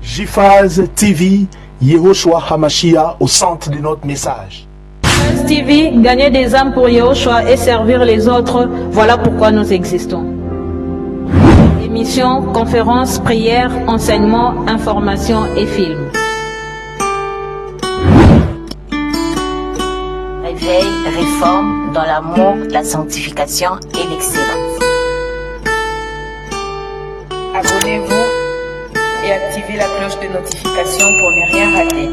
JFAZ TV, Yehoshua Hamashia au centre de notre message. JFAZ TV, gagner des âmes pour Yehoshua et servir les autres, voilà pourquoi nous existons. Émissions, conférences, prières, enseignements, informations et films. Réveil, réforme dans l'amour, la sanctification et l'excellence. Abonnez-vous et activez la cloche de notification pour ne rien rater.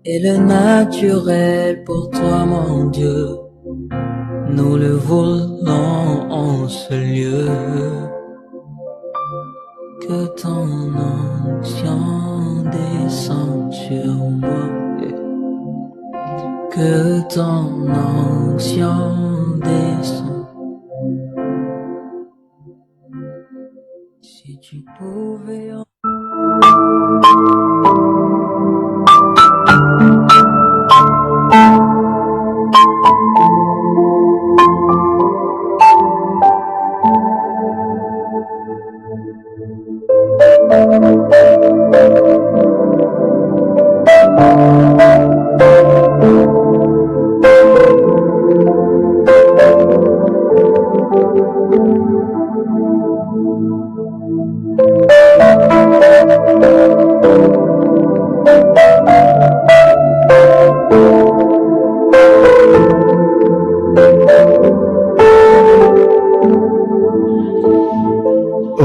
Et le naturel pour toi, mon Dieu, nous le voulons en ce lieu. Que ton onction descende sur moi. Que ton onction descende. Si tu pouvais...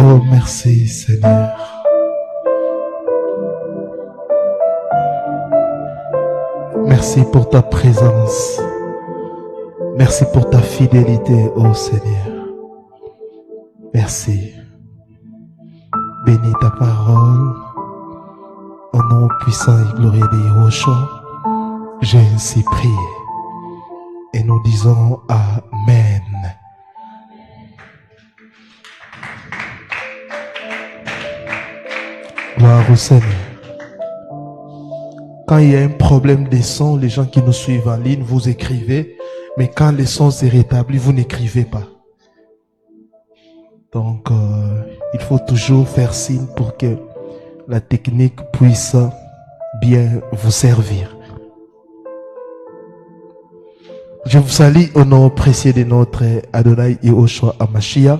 Oh, merci Seigneur. Merci pour ta présence. Merci pour ta fidélité, oh Seigneur. Merci. Bénis ta parole. Au nom puissant et glorieux de Yehoshua, j'ai ainsi prié. Et nous disons Amen. Gloire au Seigneur. Quand il y a un problème de son, les gens qui nous suivent en ligne, vous écrivez. Mais quand le son s'est rétabli, vous n'écrivez pas. Donc, il faut toujours faire signe pour que la technique puisse bien vous servir. Je vous salue au nom précieux de notre Adonai Yehoshua Hamashiach.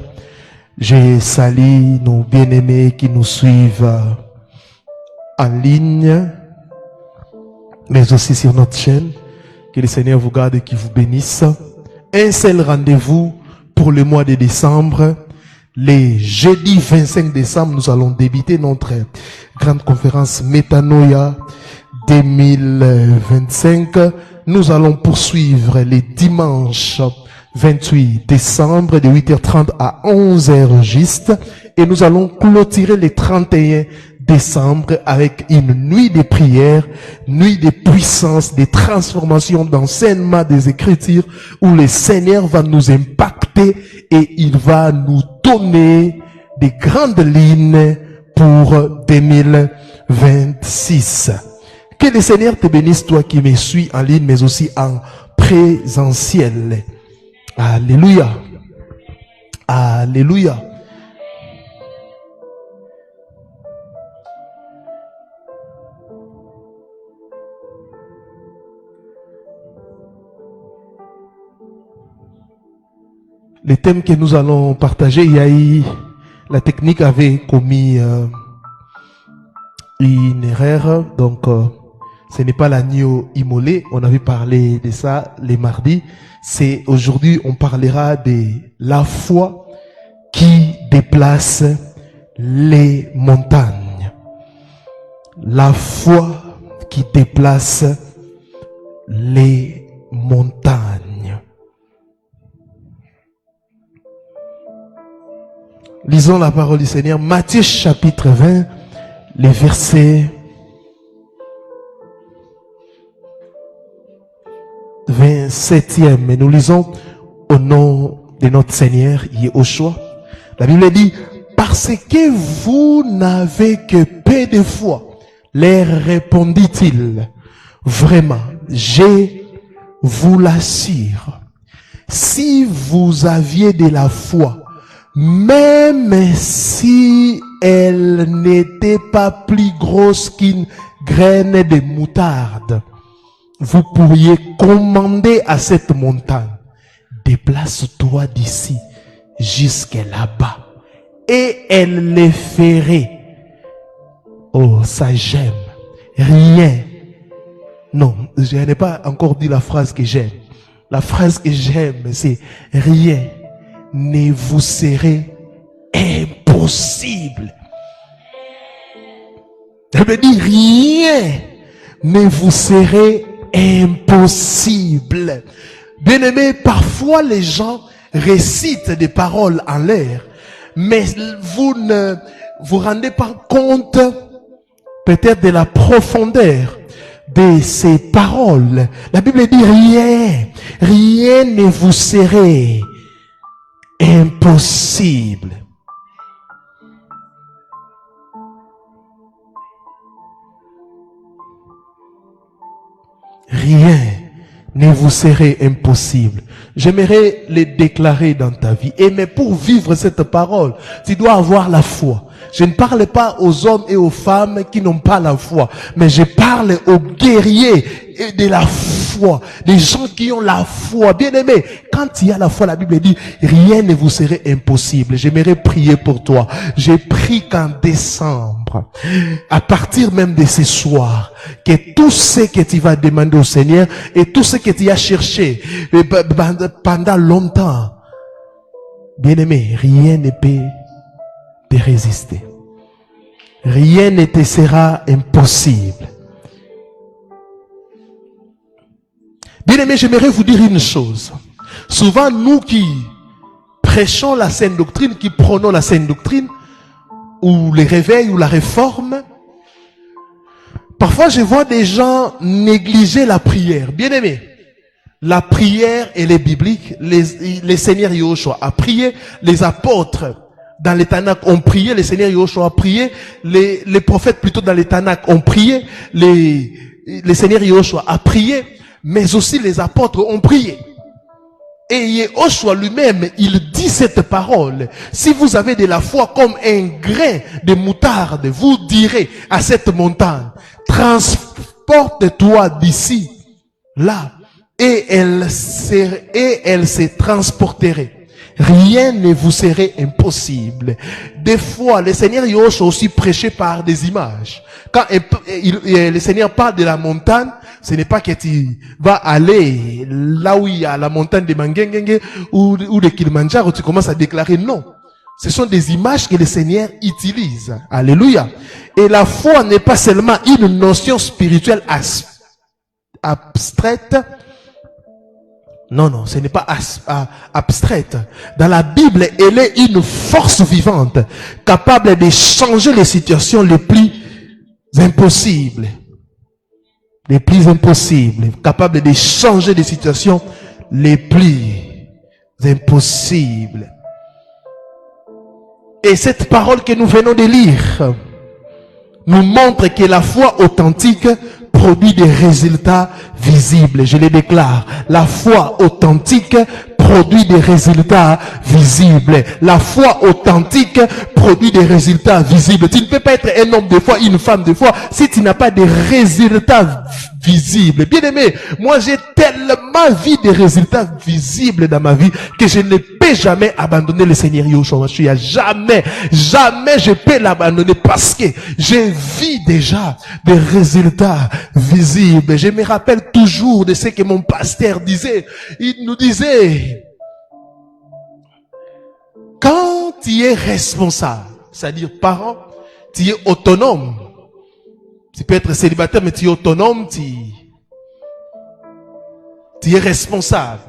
Je salue nos bien-aimés qui nous suivent en ligne, mais aussi sur notre chaîne. Que le Seigneur vous garde et qu'il vous bénisse. Un seul rendez-vous pour le mois de décembre. Le jeudi 25 décembre, nous allons débuter notre grande conférence Metanoia 2025. Nous allons poursuivre les dimanches 28 décembre de 8h30 à 11h juste. Et nous allons clôturer les 31 décembre avec une nuit de prière, nuit de puissance, de transformation, d'enseignement des Écritures où le Seigneur va nous impacter et il va nous donner des grandes lignes pour 2026. Que le Seigneur te bénisse, toi qui me suis en ligne, mais aussi en présentiel. Alléluia. Alléluia. Les thèmes que nous allons partager, il y a eu, la technique avait commis une erreur, donc ce n'est pas l'agneau immolé, on avait parlé de ça les mardis. C'est aujourd'hui, on parlera de la foi qui déplace les montagnes. La foi qui déplace les montagnes. Lisons la parole du Seigneur, Matthieu chapitre 20, les versets 27e. Et nous lisons au nom de notre Seigneur Yehoshua. La Bible dit, parce que vous n'avez que peu de foi, leur répondit-il, vraiment, je vous l'assure, si vous aviez de la foi, même si elle n'était pas plus grosse qu'une graine de moutarde, vous pourriez commander à cette montagne, déplace-toi d'ici jusque là-bas, et elle le ferait. Oh, ça j'aime. Rien. Non, je n'ai pas encore dit la phrase que j'aime. La phrase que j'aime, c'est rien ne vous serait impossible. Elle me dit rien ne vous serait impossible. Bien-aimé, parfois les gens récitent des paroles en l'air, mais vous ne vous rendez pas compte peut-être de la profondeur de ces paroles. La Bible dit rien ne vous serait impossible. Rien ne vous serait impossible. J'aimerais les déclarer dans ta vie. Et mais pour vivre cette parole, tu dois avoir la foi. Je ne parle pas aux hommes et aux femmes qui n'ont pas la foi, mais je parle aux guerriers et de la foi, des gens qui ont la foi. Bien aimé, quand il y a la foi, la Bible dit, rien ne vous serait impossible. J'aimerais prier pour toi. J'ai prié qu'en décembre, à partir même de ce soir, que tout ce que tu vas demander au Seigneur et tout ce que tu as cherché pendant longtemps, bien aimé, rien ne peut te résister. Rien ne te sera impossible. Bien aimé, j'aimerais vous dire une chose. Souvent, nous qui prêchons la saine doctrine, qui prônons la saine doctrine, ou les réveils, ou la réforme, parfois je vois des gens négliger la prière. Bien aimé, la prière, elle est biblique. Les Seigneurs Yehoshua a prié, les apôtres dans les Tanakh ont prié, le Seigneur Yahushua a prié, les prophètes plutôt dans les Tanakh ont prié, le Seigneur Yahushua a prié, mais aussi les apôtres ont prié. Et Yahushua lui-même, il dit cette parole. Si vous avez de la foi comme un grain de moutarde, vous direz à cette montagne, transporte-toi d'ici, là, et elle se transporterait. Rien ne vous serait impossible. Des fois, le Seigneur Yahushua aussi prêché par des images. Quand le Seigneur parle de la montagne, ce n'est pas que tu vas aller là où il y a la montagne de Mangengenge ou de Kilimanjaro, tu commences à déclarer non. Ce sont des images que le Seigneur utilise. Alléluia. Et la foi n'est pas seulement une notion spirituelle abstraite. Non, ce n'est pas abstraite. Dans la Bible, elle est une force vivante, capable de changer les situations les plus impossibles. Les plus impossibles. Capable de changer les situations les plus impossibles. Et cette parole que nous venons de lire nous montre que la foi authentique produit des résultats visibles. Je le déclare. La foi authentique produit des résultats visibles. La foi authentique produit des résultats visibles. Tu ne peux pas être un homme de foi, une femme de foi, si tu n'as pas de résultats visibles. Bien aimé, moi j'ai tellement vu des résultats visibles dans ma vie que je ne peux jamais abandonner le Seigneur Yahushua. Jamais je peux l'abandonner parce que j'ai vu déjà des résultats visibles. Je me rappelle toujours de ce que mon pasteur disait. Il nous disait, quand tu es responsable, c'est-à-dire parent, tu es autonome. Tu peux être célibataire, mais tu es autonome, tu es responsable.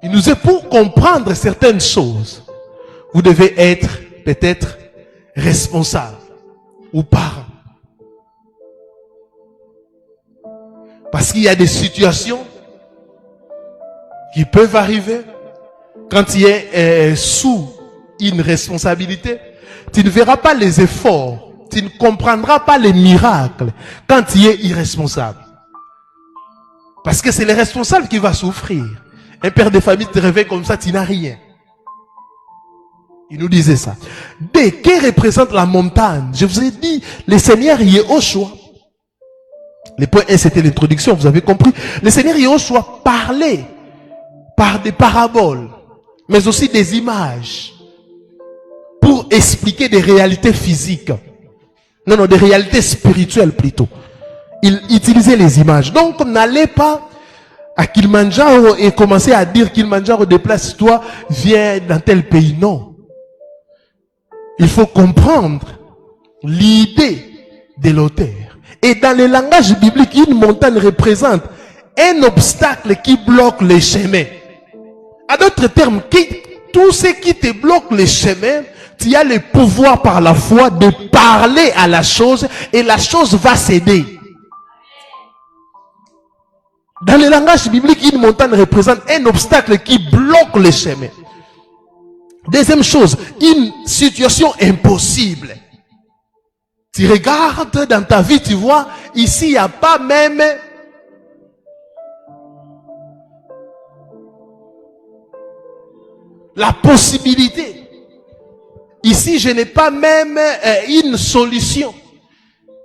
Il nous dit, pour comprendre certaines choses, vous devez être peut-être responsable ou parent. Parce qu'il y a des situations qui peuvent arriver quand tu es sous une responsabilité. Tu ne verras pas les efforts. Tu ne comprendras pas les miracles quand tu es irresponsable. Parce que c'est le responsable qui va souffrir. Un père de famille te réveille comme ça, tu n'as rien. Il nous disait ça. Dès que représente la montagne, je vous ai dit, le Seigneur Yahushua. Le point 1, c'était l'introduction, vous avez compris. Le Seigneur Yahushua parlait par des paraboles, mais aussi des images, pour expliquer des réalités physiques. Non, des réalités spirituelles plutôt. Il utilisait les images. Donc, n'allez pas à Kilimanjaro et commencer à dire Kilimanjaro, déplace-toi, viens dans tel pays. Non. Il faut comprendre l'idée de l'auteur. Et dans le langage biblique, une montagne représente un obstacle qui bloque les chemins. À d'autres termes, tout ce qui te bloque les chemins, tu as le pouvoir par la foi de parler à la chose et la chose va céder. Dans le langage biblique, une montagne représente un obstacle qui bloque les chemins. Deuxième chose, une situation impossible. Tu regardes dans ta vie, tu vois, ici il n'y a pas même la possibilité. Ici, je n'ai pas même une solution.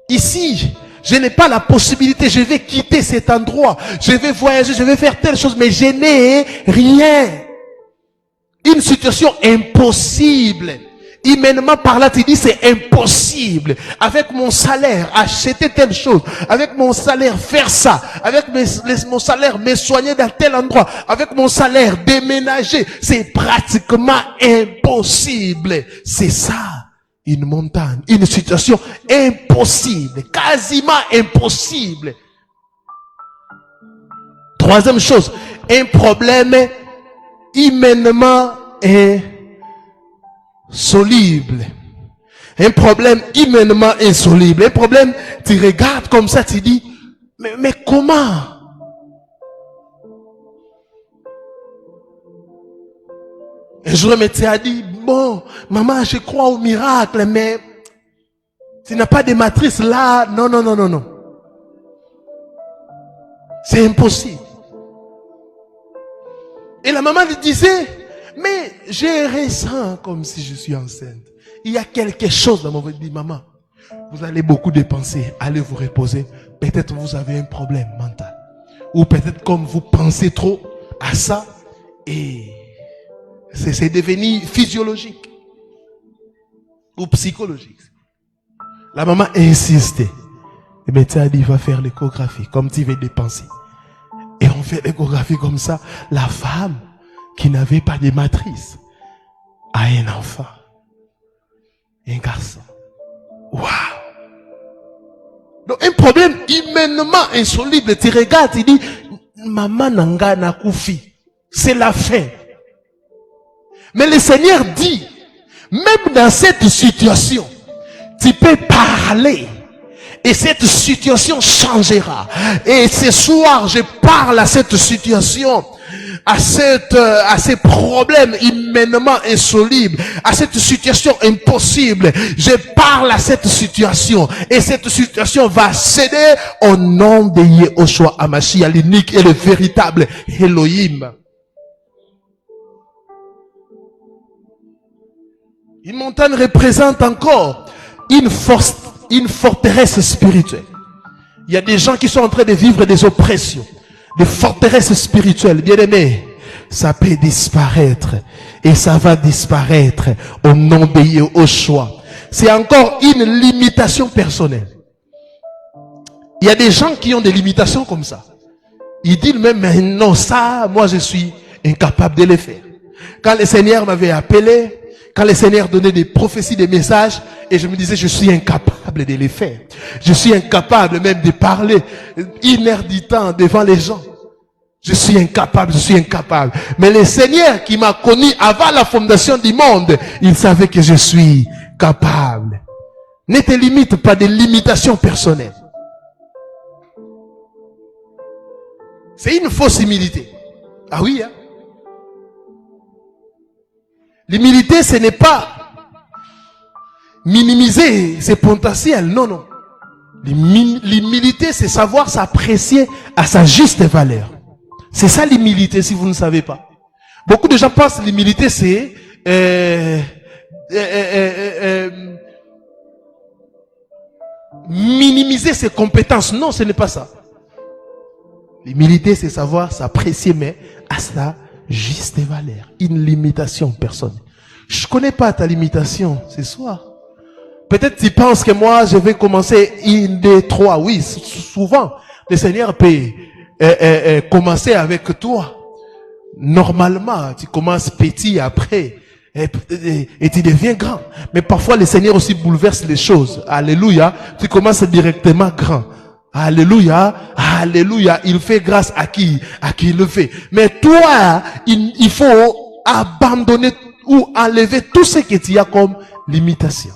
Ici, je n'ai pas la possibilité. Je vais quitter cet endroit. Je vais voyager, je vais faire telle chose, mais je n'ai rien. Une situation impossible. Humainement parlant, tu dis c'est impossible. Avec mon salaire, acheter telle chose. Avec mon salaire, faire ça. Avec mon salaire, me soigner dans tel endroit. Avec mon salaire, déménager. C'est pratiquement impossible. C'est ça, une montagne. Une situation impossible. Quasiment impossible. Troisième chose, un problème humainement insoluble. Un problème humainement insoluble. Un problème, tu regardes comme ça, tu dis, mais comment? Un jour, tu as dit, bon, maman, je crois au miracle, mais tu n'as pas de matrice là. Non, non, non, non, non. C'est impossible. Et la maman lui disait, mais je ressens comme si je suis enceinte. Il y a quelque chose dans mon ventre. Dit, maman, vous allez beaucoup dépenser, allez vous reposer. Peut-être vous avez un problème mental. Ou peut-être comme vous pensez trop à ça, et c'est devenu physiologique. Ou psychologique. La maman insistait. Et bien, tu as dit, va faire l'échographie, comme tu veux dépenser. Et on fait l'échographie comme ça. La femme qui n'avait pas de matrice a un enfant. Un garçon. Waouh! Donc, un problème humainement insoluble. Tu regardes, tu dis, maman nanga na koufi. C'est la fin. Mais le Seigneur dit, même dans cette situation, tu peux parler. Et cette situation changera. Et ce soir, je parle à cette situation, à ces problèmes humainement insolubles, à cette situation impossible. Je parle à cette situation. Et cette situation va céder au nom de Yehoshua Hamashiach, l'unique et le véritable Elohim. Une montagne représente encore une forteresse spirituelle. Il y a des gens qui sont en train de vivre des oppressions, des forteresses spirituelles. Bien aimés, ça peut disparaître et ça va disparaître au nom de Yehoshua. C'est encore une limitation personnelle. Il y a des gens qui ont des limitations comme ça. Ils disent même, mais non, ça, moi je suis incapable de le faire. Quand le Seigneur m'avait appelé, quand le Seigneur donnait des prophéties, des messages, et je me disais, je suis incapable de les faire. Je suis incapable même de parler 1 heure du temps devant les gens. Je suis incapable. Mais le Seigneur qui m'a connu avant la fondation du monde, il savait que je suis capable. Ne te limite pas des limitations personnelles. C'est une fausse humilité. Ah oui, hein? L'humilité, ce n'est pas minimiser ses potentiels. Non, non. L'humilité, c'est savoir s'apprécier à sa juste valeur. C'est ça l'humilité, si vous ne savez pas. Beaucoup de gens pensent que l'humilité, c'est minimiser ses compétences. Non, ce n'est pas ça. L'humilité, c'est savoir s'apprécier, mais à sa juste valeur. Une limitation personnelle. Je connais pas ta limitation ce soir. Peut-être tu penses que moi, je vais commencer 1, 2, 3. Oui, souvent, le Seigneur peut commencer avec toi. Normalement, tu commences petit après et tu deviens grand. Mais parfois, le Seigneur aussi bouleverse les choses. Alléluia. Tu commences directement grand. Alléluia, alléluia. Il fait grâce à qui il le fait. Mais toi, il faut abandonner ou enlever tout ce que tu as comme limitation.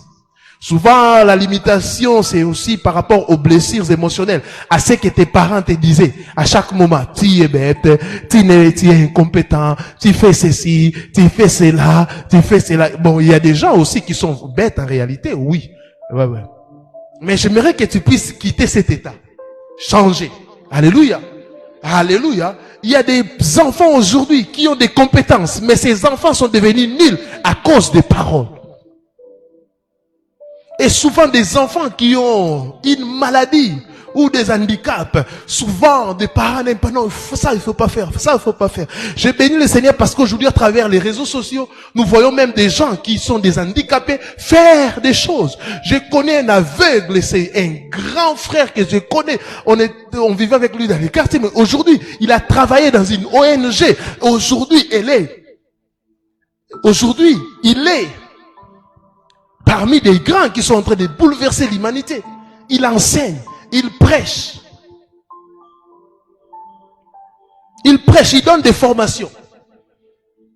Souvent, la limitation, c'est aussi par rapport aux blessures émotionnelles, à ce que tes parents te disaient à chaque moment. Tu es bête, tu es incompétent, tu fais ceci, tu fais cela, tu fais cela. Bon, il y a des gens aussi qui sont bêtes en réalité, oui. Ouais. Mais j'aimerais que tu puisses quitter cet état. Changer. Alléluia. Alléluia. Il y a des enfants aujourd'hui qui ont des compétences, mais ces enfants sont devenus nuls à cause des paroles. Et souvent des enfants qui ont une maladie ou des handicaps, souvent des parents n'aiment pas, non, ça il faut pas faire, ça il faut pas faire. J'ai béni le Seigneur parce qu'aujourd'hui à travers les réseaux sociaux, nous voyons même des gens qui sont des handicapés faire des choses. Je connais un aveugle, c'est un grand frère que je connais, on vivait avec lui dans les quartiers, mais aujourd'hui il a travaillé dans une ONG, aujourd'hui il est parmi des grands qui sont en train de bouleverser l'humanité. Il enseigne, il prêche. Il donne des formations.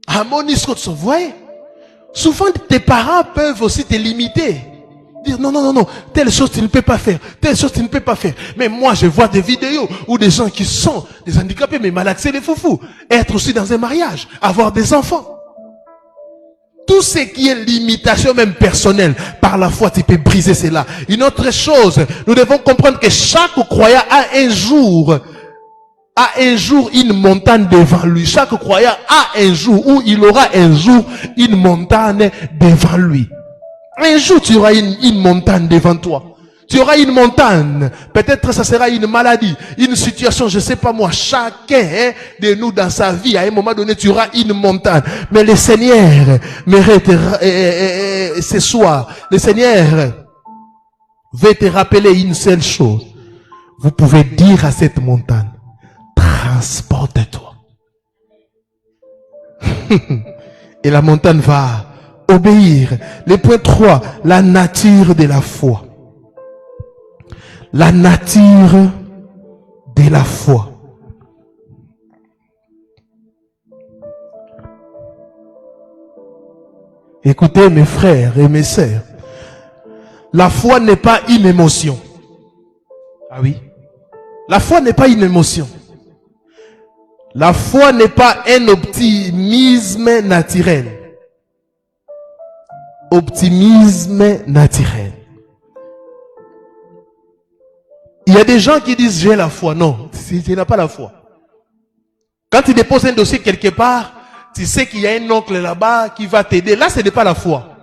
À Monisco, vous voyez, souvent tes parents peuvent aussi te limiter. Dire non, telle chose tu ne peux pas faire, telle chose tu ne peux pas faire. Mais moi je vois des vidéos où des gens qui sont des handicapés, mais malaxés les foufous, être aussi dans un mariage, avoir des enfants. Tout ce qui est limitation même personnelle, par la foi, tu peux briser cela. Une autre chose, nous devons comprendre que chaque croyant a un jour une montagne devant lui. Chaque croyant a un jour où il aura un jour une montagne devant lui. Un jour, tu auras une montagne devant toi. Tu auras une montagne. Peut-être ça sera une maladie, une situation, je sais pas moi. Chacun de nous dans sa vie, à un moment donné, tu auras une montagne. Mais le Seigneur mérite ce soir. Le Seigneur veut te rappeler une seule chose. Vous pouvez dire à cette montagne, transporte-toi. Et la montagne va obéir. Le point 3, la nature de la foi. La nature de la foi. Écoutez mes frères et mes sœurs, la foi n'est pas une émotion. Ah oui? La foi n'est pas une émotion. La foi n'est pas un optimisme naturel. Optimisme naturel. Il y a des gens qui disent j'ai la foi. Non, tu n'as pas la foi. Quand tu déposes un dossier quelque part, tu sais qu'il y a un oncle là-bas qui va t'aider. Là, ce n'est pas la foi.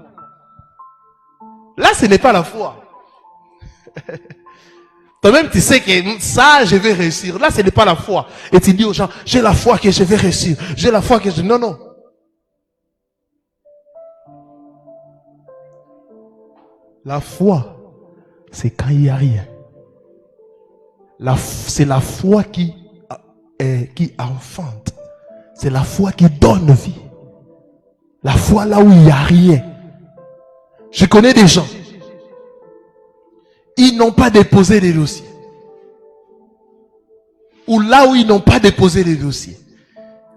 Là, ce n'est pas la foi. Toi-même, tu sais que ça, je vais réussir. Là, ce n'est pas la foi. Et tu dis aux gens, j'ai la foi que je vais réussir. J'ai la foi que je... Non, non. La foi, c'est quand il n'y a rien. C'est la foi qui enfante. C'est la foi qui donne vie. La foi là où il n'y a rien. Je connais des gens. Ils n'ont pas déposé les dossiers. Ou là où ils n'ont pas déposé les dossiers.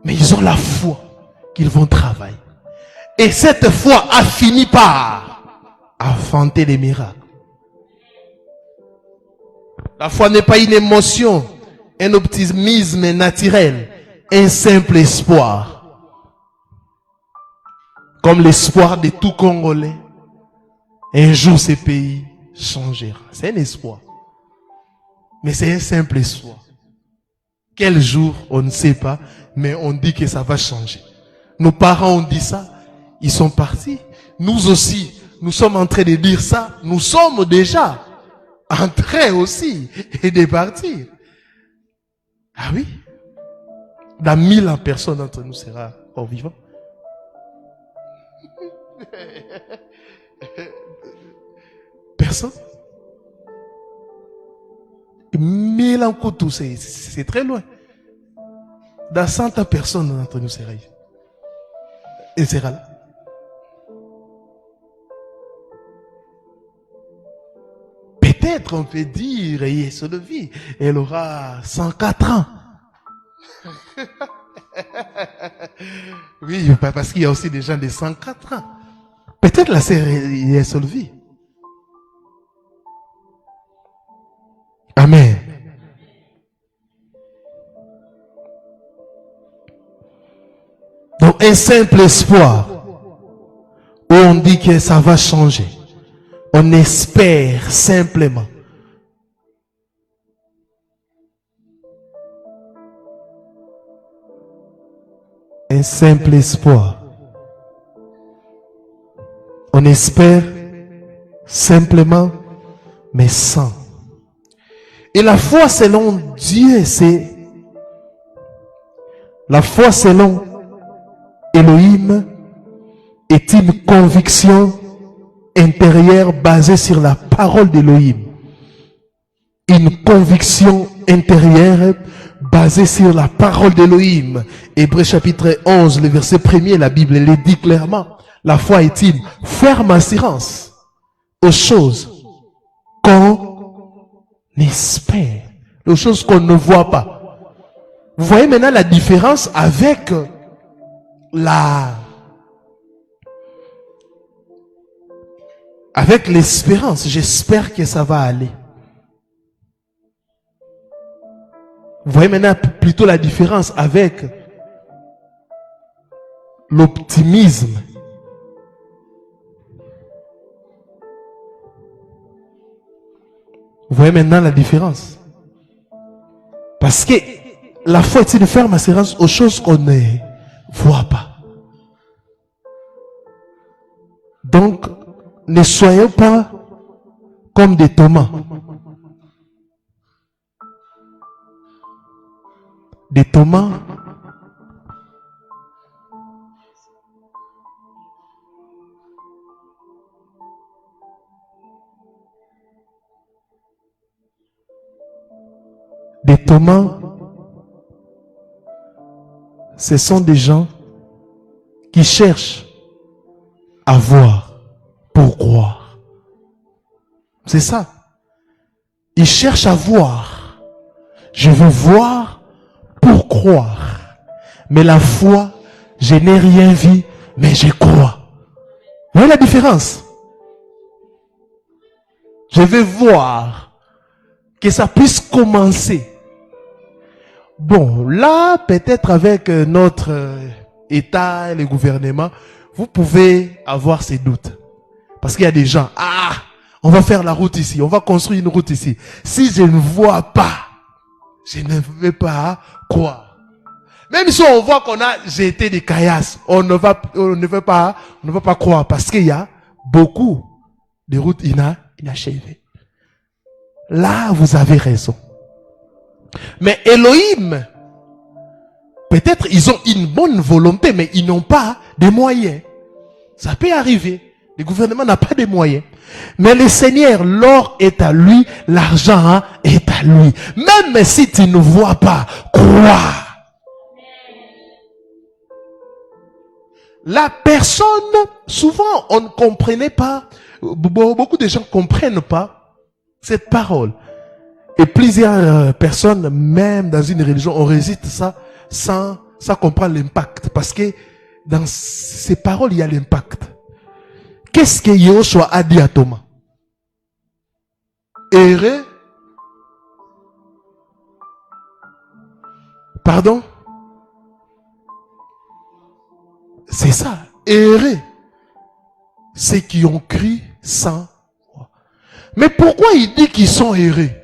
Mais ils ont la foi qu'ils vont travailler. Et cette foi a fini par enfanter les miracles. La foi n'est pas une émotion, un optimisme naturel, un simple espoir. Comme l'espoir de tout Congolais. Un jour ce pays changera. C'est un espoir. Mais c'est un simple espoir. Quel jour, on ne sait pas, mais on dit que ça va changer. Nos parents ont dit ça, ils sont partis. Nous aussi, nous sommes en train de dire ça, nous sommes déjà en train aussi de partir. Ah oui? Dans 1000 ans, personne d'entre nous sera encore vivant. Personne. 1000 ans, c'est très loin. Dans 100 ans, personne d'entre nous sera vivant. Et sera là. Peut-être on peut dire, Yesolevi, elle aura 104 ans. Oui, parce qu'il y a aussi des gens de 104 ans. Peut-être la sœur Yesolevi. Amen. Donc un simple espoir où on dit que ça va changer. On espère simplement. Un simple espoir. On espère simplement, mais sans. Et la foi selon Dieu, c'est la foi selon Elohim est une conviction intérieure basée sur la parole d'Elohim. Une conviction intérieure basée sur la parole d'Elohim. Hébreux chapitre 11, le verset 1er, la Bible le dit clairement. La foi est une ferme assurance aux choses qu'on espère, aux choses qu'on ne voit pas. Vous voyez maintenant la différence avec l'espérance. J'espère que ça va aller. Vous voyez maintenant plutôt la différence avec l'optimisme Vous voyez maintenant la différence. Parce que la foi, c'est de faire référence aux choses qu'on ne voit pas. Donc, ne soyons pas comme des Thomas. Des Thomas ce sont des gens qui cherchent à voir pour croire. C'est ça. Ils cherchent à voir. Je veux voir pour croire. Mais la foi, je n'ai rien vu, mais je crois. Vous voyez la différence? Je veux voir que ça puisse commencer. Bon, là, peut-être avec notre État et le gouvernement, vous pouvez avoir ces doutes. Parce qu'il y a des gens, on va faire la route ici, on va construire une route ici. Si je ne vois pas, je ne vais pas croire. Même si on voit qu'on a jeté des caillasses, on ne veut pas croire parce qu'il y a beaucoup de routes inachevées. Là, vous avez raison. Mais Elohim, peut-être ils ont une bonne volonté, mais ils n'ont pas de moyens. Ça peut arriver. Le gouvernement n'a pas de moyens. Mais le Seigneur, l'or est à lui, l'argent est à lui. Même si tu ne vois pas, crois. La personne, souvent on ne comprenait pas, beaucoup de gens ne comprennent pas cette parole. Et plusieurs personnes, même dans une religion, on résiste ça sans comprendre l'impact. Parce que dans ces paroles, il y a l'impact. Qu'est-ce que Yahushua a dit à Thomas? Errer? Pardon? C'est ça. Errer. Ceux qui ont cru sans foi. Mais pourquoi il dit qu'ils sont errés?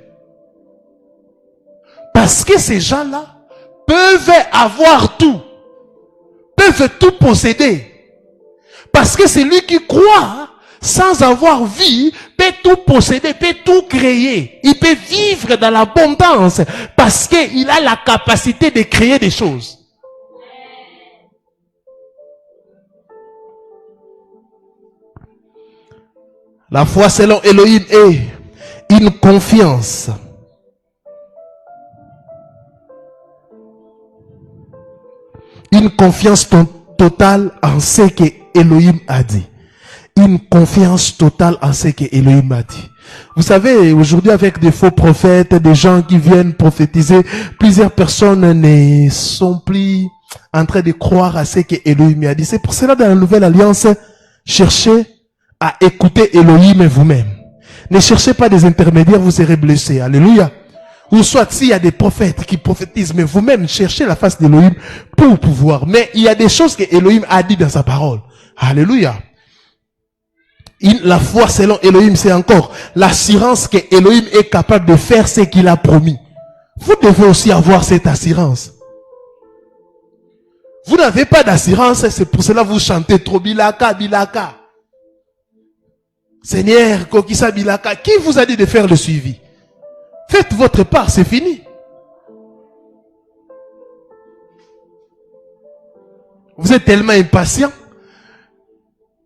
Parce que ces gens-là peuvent avoir tout. Peuvent tout posséder. Parce que c'est lui qui croit, sans avoir vu, peut tout posséder, peut tout créer. Il peut vivre dans l'abondance. Parce qu'il a la capacité de créer des choses. La foi selon Elohim est une confiance. Une confiance totale en ce que Elohim a dit. Une confiance totale en ce que Elohim a dit. Vous savez, aujourd'hui avec des faux prophètes, des gens qui viennent prophétiser, plusieurs personnes ne sont plus en train de croire à ce que Elohim a dit. C'est pour cela dans la nouvelle alliance, cherchez à écouter Elohim vous-même. Ne cherchez pas des intermédiaires, vous serez blessés. Alléluia. Ou soit s'il y a des prophètes qui prophétisent, mais vous-même cherchez la face d'Elohim pour pouvoir. Mais il y a des choses que Elohim a dit dans sa parole. Alléluia. La foi selon Elohim, c'est encore l'assurance que Elohim est capable de faire ce qu'il a promis. Vous devez aussi avoir cette assurance. Vous n'avez pas d'assurance, c'est pour cela que vous chantez trop Bilaka, Bilaka. Seigneur, Kokisa Bilaka, qui vous a dit de faire le suivi? Faites votre part, c'est fini. Vous êtes tellement impatient.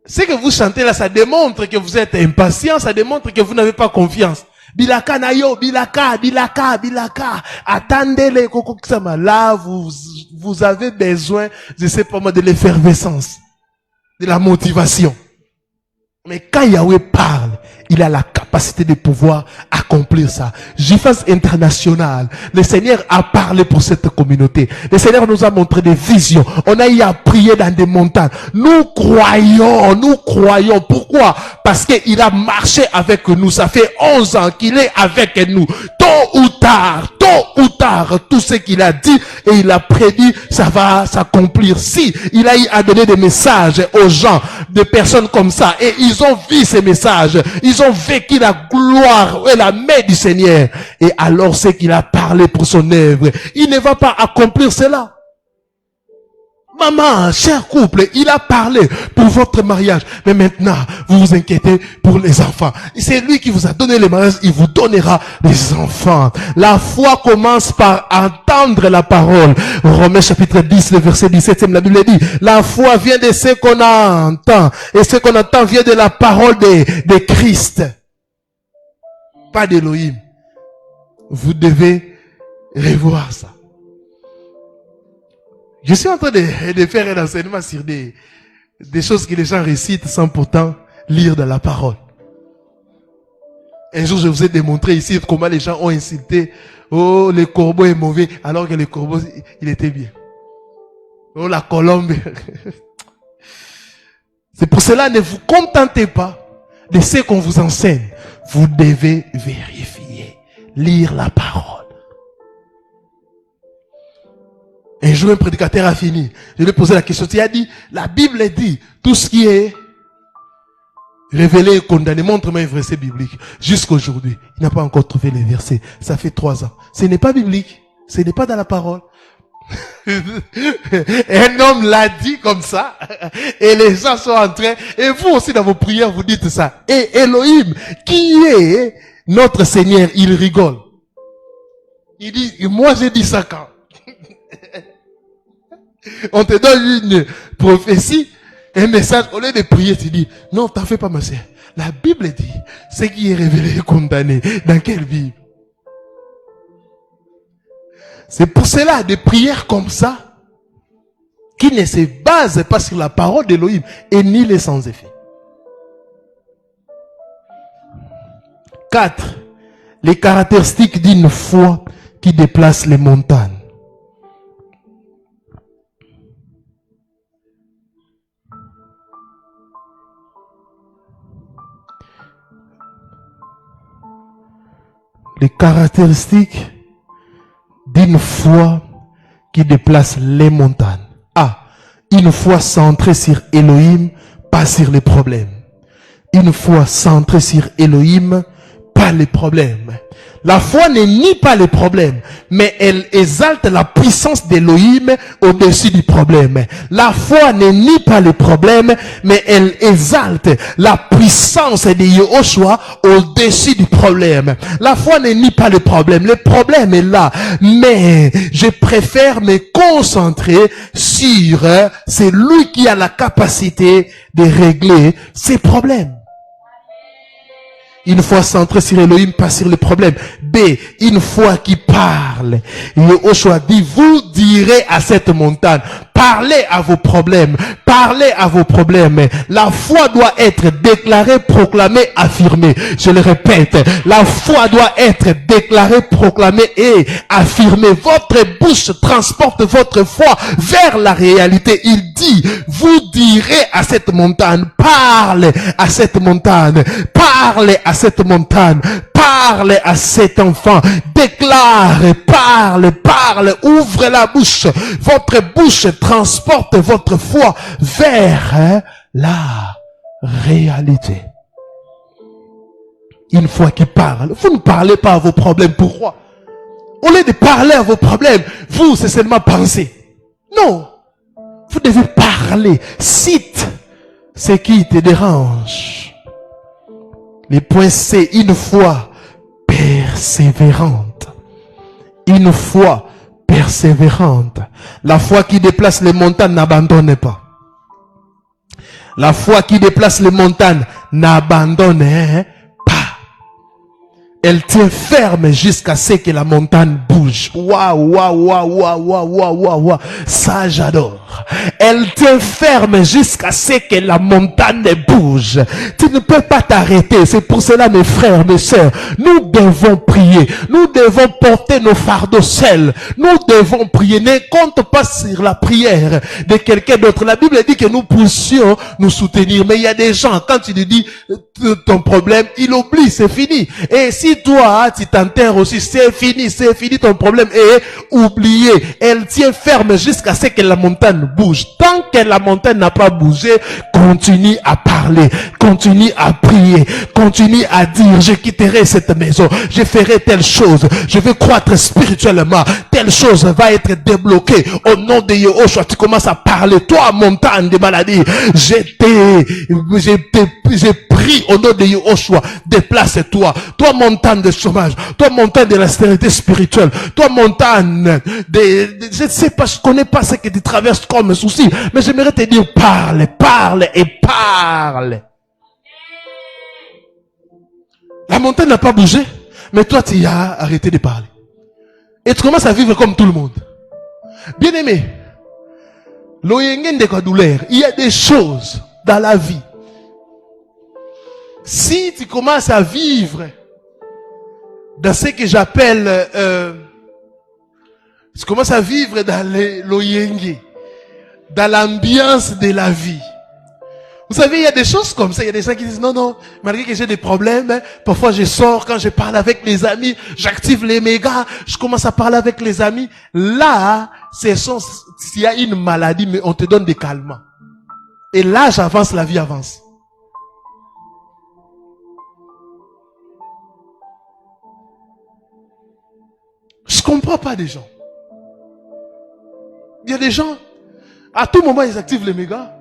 Ce que vous chantez là, ça démontre que vous êtes impatient, ça démontre que vous n'avez pas confiance. Bilaka nayo, bilaka, bilaka, bilaka. Attendez les kokokisama. Là, vous avez besoin, je sais pas moi, de l'effervescence, de la motivation. Mais quand Yahweh parle, il a la capacité de pouvoir accomplir ça. JIFAS International, le Seigneur a parlé pour cette communauté. Le Seigneur nous a montré des visions. On a eu à prier dans des montagnes. Nous croyons. Pourquoi? Parce qu'il a marché avec nous. Ça fait 11 ans qu'il est avec nous. Tôt ou tard, tout ce qu'il a dit et il a prédit, ça va s'accomplir. Si il a eu à donner des messages aux gens de personnes comme ça. Et ils ont vu ces messages. Ils ont vécu la gloire et la main du Seigneur. Et alors c'est qu'il a parlé pour son œuvre. Il ne va pas accomplir cela. Maman, cher couple, il a parlé pour votre mariage. Mais maintenant, vous vous inquiétez pour les enfants. C'est lui qui vous a donné les mariages, il vous donnera les enfants. La foi commence par entendre la parole. Romains chapitre 10, le verset 17, la Bible dit, la foi vient de ce qu'on entend. Et ce qu'on entend vient de la parole de Christ. Pas d'Élohim. Vous devez revoir ça. Je suis en train de faire un enseignement sur des choses que les gens récitent sans pourtant lire dans la parole. Un jour, je vous ai démontré ici comment les gens ont insulté. Oh, le corbeau est mauvais, alors que le corbeau, il était bien. Oh, la colombe. C'est pour cela, ne vous contentez pas de ce qu'on vous enseigne. Vous devez vérifier, lire la parole. Un jour, un prédicateur a fini. Je lui ai posé la question. Il a dit, la Bible dit, tout ce qui est révélé et condamné. Montre-moi un verset biblique. Jusqu'aujourd'hui, il n'a pas encore trouvé les versets. Ça fait 3 ans. Ce n'est pas biblique. Ce n'est pas dans la parole. Un homme l'a dit comme ça. Et les gens sont en train. Et vous aussi dans vos prières, vous dites ça. Et Elohim, qui est notre Seigneur, il rigole. Il dit, moi j'ai dit ça quand? On te donne une prophétie, un message, au lieu de prier, tu dis, non, t'en fais pas ma sœur. La Bible dit, ce qui est révélé est condamné. Dans quelle Bible? C'est pour cela, des prières comme ça, qui ne se basent pas sur la parole d'Élohim, et ni les sans effet. 4. Les caractéristiques d'une foi qui déplace les montagnes. Les caractéristiques d'une foi qui déplace les montagnes. A. Une foi centrée sur Elohim, pas sur les problèmes. Une foi centrée sur Elohim, pas les problèmes. La foi ne nie pas les problèmes, mais elle exalte la puissance d'Elohim au-dessus du problème. La foi ne nie pas les problèmes, mais elle exalte la puissance de Yahushua au-dessus du problème. La foi ne nie pas les problèmes. Le problème est là, mais je préfère me concentrer sur celui qui a la capacité de régler ces problèmes. Une foi centrée sur Elohim, pas sur les problèmes. B. Une foi qui parle. Yahushua dit, vous direz à cette montagne, parlez à vos problèmes. Parlez à vos problèmes. La foi doit être déclarée, proclamée, affirmée. Je le répète, la foi doit être déclarée, proclamée et affirmée. Votre bouche transporte votre foi vers la réalité. Il dit, vous direz à cette montagne, parlez à cette montagne, parlez à cette montagne, parlez à cet enfant, déclare, parle, ouvre la bouche. Votre bouche transporte votre foi vers la réalité. Une foi qui parle. Vous ne parlez pas à vos problèmes. Pourquoi? Au lieu de parler à vos problèmes, vous, c'est seulement penser. Non. Vous devez parler. Cite ce qui te dérange. Les points C, une foi persévérante. Une foi persévérante. La foi qui déplace les montagnes n'abandonne pas. La foi qui déplace les montagnes n'abandonne pas. Elle tient ferme jusqu'à ce que la montagne bouge. Waouh. Ça, j'adore. Elle tient ferme jusqu'à ce que la montagne bouge. Tu ne peux pas t'arrêter. C'est pour cela, mes frères, mes sœurs, nous devons prier. Nous devons porter nos fardeaux seuls. Nous devons prier. Ne compte pas sur la prière de quelqu'un d'autre. La Bible dit que nous puissions nous soutenir. Mais il y a des gens, quand tu lui dis ton problème, il oublie, c'est fini. Et si toi, tu t'enterres aussi, c'est fini ton problème est oublié. Elle tient ferme jusqu'à ce que la montagne bouge. Tant que la montagne n'a pas bougé, continue à parler, continue à prier, continue à dire, je quitterai cette maison, je ferai telle chose, je vais croître spirituellement, telle chose va être débloquée au nom de Yahushua. Tu commences à parler, toi montagne de maladie, j'ai pris au nom de Yahushua, déplace-toi, toi montagne de chômage, toi montagne de la stérilité spirituelle, toi montagne je ne sais pas, je connais pas ce que tu traverses comme souci, mais j'aimerais te dire, parle, parle et parle. La montagne n'a pas bougé, mais toi tu as arrêté de parler. Et tu commences à vivre comme tout le monde. Bien aimé, il y a des choses dans la vie. Si tu commences à vivre dans ce que j'appelle, tu commences à vivre dans l'oyenge, dans l'ambiance de la vie. Vous savez, il y a des choses comme ça. Il y a des gens qui disent, non, malgré que j'ai des problèmes, parfois je sors, quand je parle avec les amis, j'active les mégas, je commence à parler avec les amis. Là, s'il y a une maladie, mais on te donne des calmants. Et là, j'avance, la vie avance. Je comprends pas des gens. Il y a des gens, à tout moment, ils activent les mégas.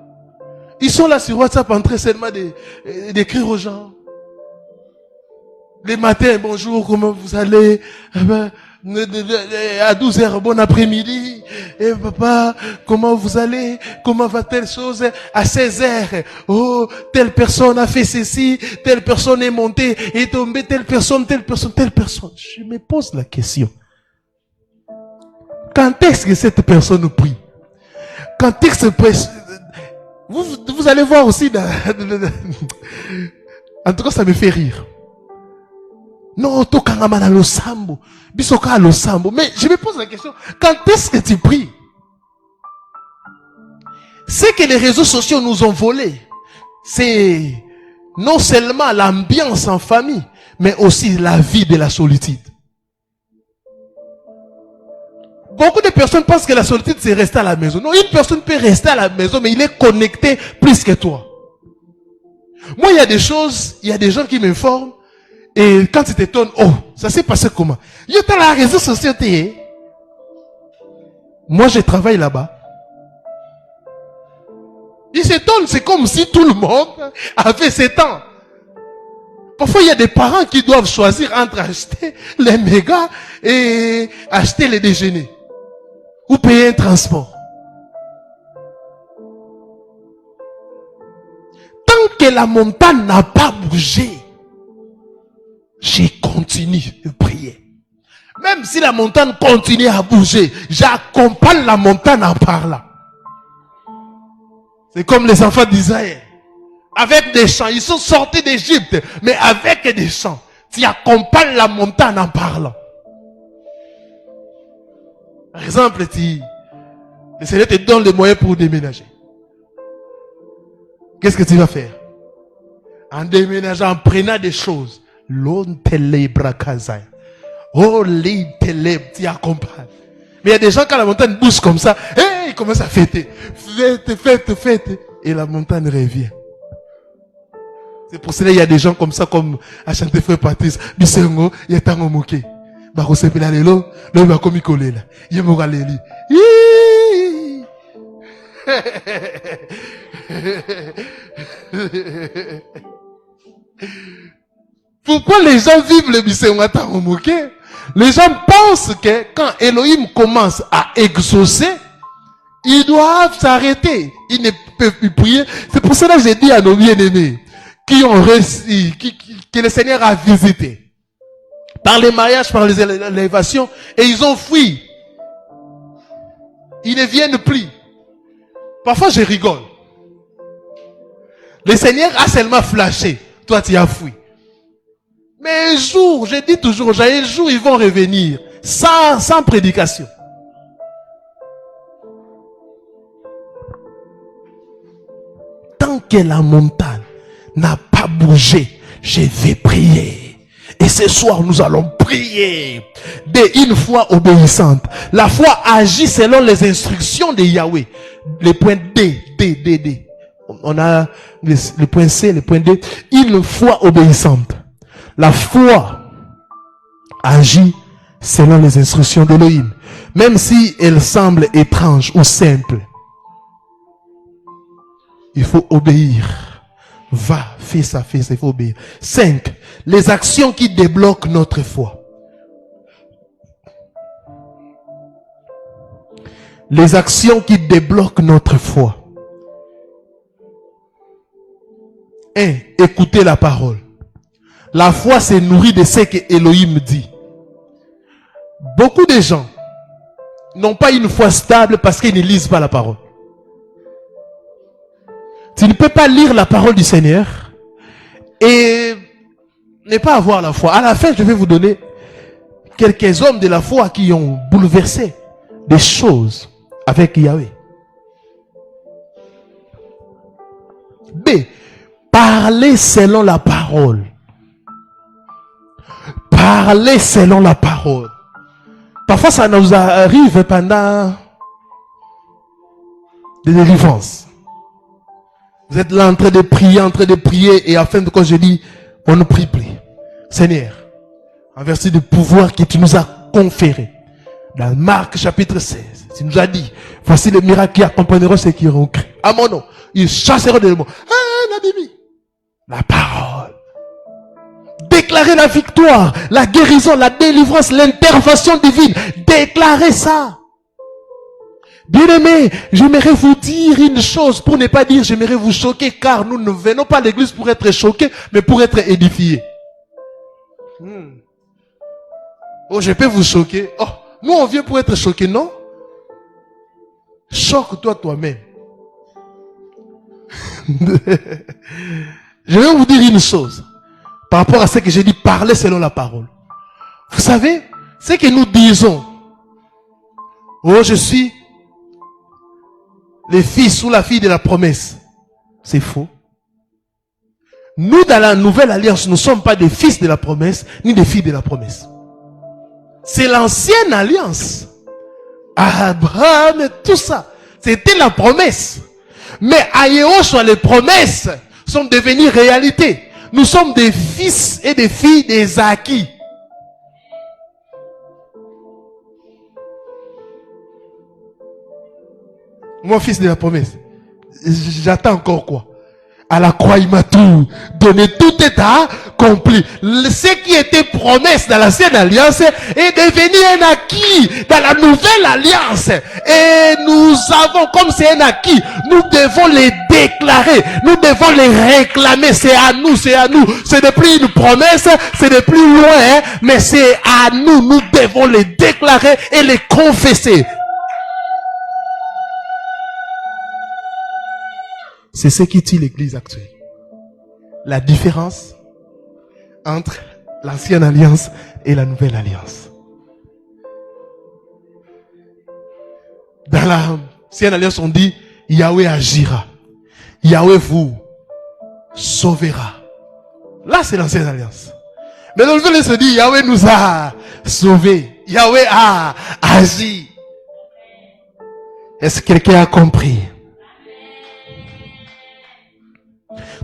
Ils sont là sur WhatsApp en train seulement d'écrire aux gens. Les matins, bonjour, comment vous allez? À 12h, bon après-midi. Et papa, comment vous allez? Comment va telle chose? À 16h, oh, telle personne a fait ceci, telle personne est montée, est tombée, telle personne. Je me pose la question. Quand est-ce que cette personne prie? Quand est-ce que vous allez voir aussi en tout cas ça me fait rire. Non, tokangama lo sambo, bisoka lo sambo. Mais je me pose la question, quand est-ce que tu pries? C'est que les réseaux sociaux nous ont volé. C'est non seulement l'ambiance en famille, mais aussi la vie de la solitude. Beaucoup de personnes pensent que la solitude, c'est rester à la maison. Non, une personne peut rester à la maison, mais il est connecté plus que toi. Moi, il y a des choses, il y a des gens qui m'informent, et quand tu t'étonnes, oh, ça s'est passé comment? Il y a la réseau société. Moi, je travaille là-bas. Ils s'étonnent, c'est comme si tout le monde avait 7 ans. Parfois, il y a des parents qui doivent choisir entre acheter les mégas et acheter les déjeuners. Ou payer un transport. Tant que la montagne n'a pas bougé, je continue de prier. Même si la montagne continue à bouger, j'accompagne la montagne en parlant. C'est comme les enfants d'Israël. Avec des chants. Ils sont sortis d'Égypte, mais avec des chants. Tu accompagnes la montagne en parlant. Par exemple, le Seigneur te donne les moyens pour déménager. Qu'est-ce que tu vas faire? En déménageant, en prenant des choses. L'on te lèbra kazaya. Oh, tu accompagnes. Mais il y a des gens, quand la montagne bouge comme ça, hey, ils commencent à fêter. Fête. Et la montagne revient. C'est pour cela qu'il y a des gens comme ça, comme à chanter Frère Patrice. Bisengo, il y a tango moké. Bako sepela lelo, le bako mikole la. Il y a moraleli. Pourquoi les gens vivent le bisengo à tango moké? Les gens pensent que quand Elohim commence à exaucer, ils doivent s'arrêter. Ils ne peuvent plus prier. C'est pour cela que j'ai dit à nos bien-aimés, qui ont réussi, que le Seigneur a visité. Par les mariages, par les élévations, et ils ont fui. Ils ne viennent plus. Parfois, je rigole. Le Seigneur a seulement flashé. Toi, tu as fui. Mais un jour, je dis toujours, un jour, ils vont revenir. Sans prédication. Tant que la montagne n'a pas bougé, je vais prier. Et ce soir, nous allons prier d'une foi obéissante. La foi agit selon les instructions de Yahweh. Les points D. on a le point C, le point D. Une foi obéissante. La foi agit selon les instructions d'Élohim, même si elle semble étrange ou simple. Il faut obéir. Va, fais ça, il faut obéir. 5. Les actions qui débloquent notre foi. Les actions qui débloquent notre foi. 1. Écoutez la parole. La foi se nourrit de ce que Elohim dit. Beaucoup de gens n'ont pas une foi stable parce qu'ils ne lisent pas la parole. Tu ne peux pas lire la parole du Seigneur et ne pas avoir la foi. À la fin, je vais vous donner quelques hommes de la foi qui ont bouleversé des choses avec Yahweh. B. Parler selon la parole. Parler selon la parole. Parfois, ça nous arrive pendant des délivrances. Vous êtes là en train de prier, et à fin de compte, je dis, on ne prie plus. Seigneur, en vertu du pouvoir que tu nous as conféré, dans Marc chapitre 16, tu nous as dit, voici les miracles qui accompagneront ceux qui auront cru. À mon nom, ils chasseront des démons. La parole. Déclarer la victoire, la guérison, la délivrance, l'intervention divine. Déclarez ça. Bien-aimés, j'aimerais vous dire une chose, pour ne pas dire j'aimerais vous choquer, car nous ne venons pas à l'église pour être choqués, mais pour être édifiés. Oh, je peux vous choquer. Oh, nous on vient pour être choqués, non? Choque-toi toi-même. Je vais vous dire une chose, par rapport à ce que j'ai dit, parler selon la parole. Vous savez, ce que nous disons, oh, je suis le fils ou la fille de la promesse, c'est faux. Nous, dans la nouvelle alliance, nous ne sommes pas des fils de la promesse, ni des filles de la promesse. C'est l'ancienne alliance. Abraham et tout ça, c'était la promesse. Mais à Yehoshua, les promesses sont devenues réalité. Nous sommes des fils et des filles des acquis. Moi, fils de la promesse, j'attends encore quoi? À la croix, il m'a tout donné, tout est accompli. Ce qui était promesse dans l'ancienne alliance est devenu un acquis dans la nouvelle alliance. Et nous avons, comme c'est un acquis, nous devons les déclarer, nous devons les réclamer. C'est à nous, c'est à nous. Ce n'est plus une promesse, ce n'est plus loin, mais c'est à nous. Nous devons les déclarer et les confesser. C'est ce qui tue l'église actuelle. La différence entre l'ancienne alliance et la nouvelle alliance. Dans l'ancienne alliance, on dit Yahweh agira. Yahweh vous sauvera. Là, c'est l'ancienne alliance. Mais dans le nouvelle, on dit Yahweh nous a sauvés. Yahweh a agi. Est-ce que quelqu'un a compris?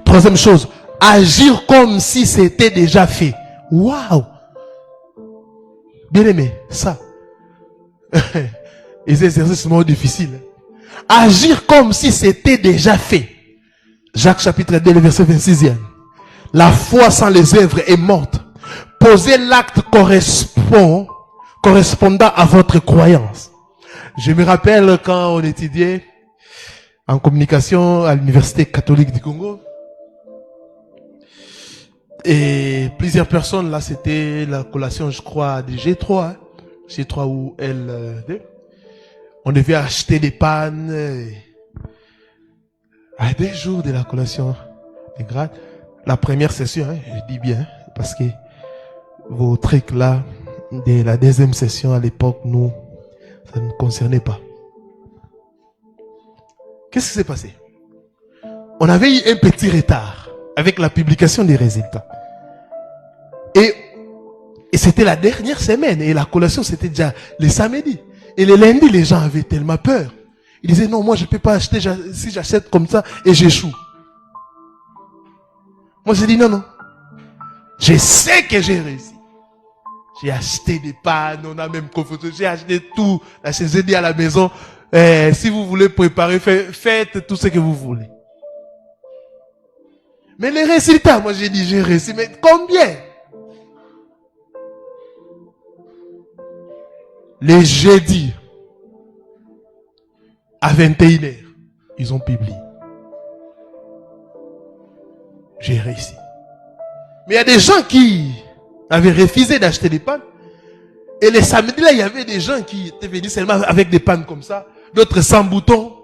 Troisième chose, agir comme si c'était déjà fait. Waouh! Bien aimé, ça. Les exercices sont difficiles. Agir comme si c'était déjà fait. Jacques chapitre 2, le verset 26e. La foi sans les œuvres est morte. Posez l'acte correspondant à votre croyance. Je me rappelle quand on étudiait en communication à l'Université catholique du Congo. Et plusieurs personnes, là, c'était la collation, je crois, de G3, G3 ou L2. On devait acheter des pannes. À 2 jours de la collation des grades, la première session, je dis bien, parce que vos trucs là, de la deuxième session à l'époque, nous, ça ne nous concernait pas. Qu'est-ce qui s'est passé? On avait eu un petit retard avec la publication des résultats. Et c'était la dernière semaine. Et la collation, c'était déjà le samedi. Et le lundi, les gens avaient tellement peur. Il disait, non, moi je peux pas acheter, si j'achète comme ça, et j'échoue. Moi j'ai dit, non, non. Je sais que j'ai réussi. J'ai acheté des pannes, on a même confié, j'ai acheté tout. Là, j'ai dit à la maison, si vous voulez préparer, faites tout ce que vous voulez. Mais les résultats, moi j'ai dit, j'ai réussi, mais combien? Les jeudis, à 21h, ils ont publié. J'ai réussi. Mais il y a des gens qui avaient refusé d'acheter des pannes. Et les samedis là, il y avait des gens qui étaient venus seulement avec des pannes comme ça. D'autres sans boutons.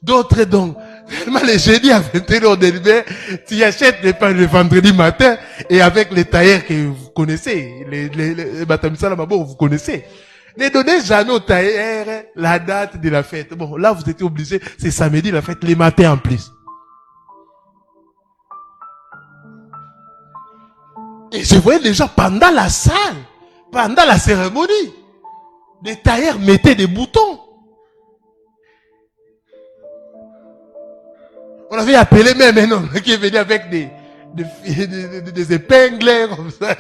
D'autres donc. Tellement les jeudis à 21h, tu achètes des pannes le vendredi matin. Et avec les tailleurs que vous connaissez. Les Batamissa Mabo, vous connaissez. Ne donnez jamais aux tailleurs la date de la fête. Bon, là, vous étiez obligés. C'est samedi la fête, les matins en plus. Et je voyais les gens pendant la salle, pendant la cérémonie, les tailleurs mettaient des boutons. On avait appelé même un homme qui est venu avec des épingles comme ça.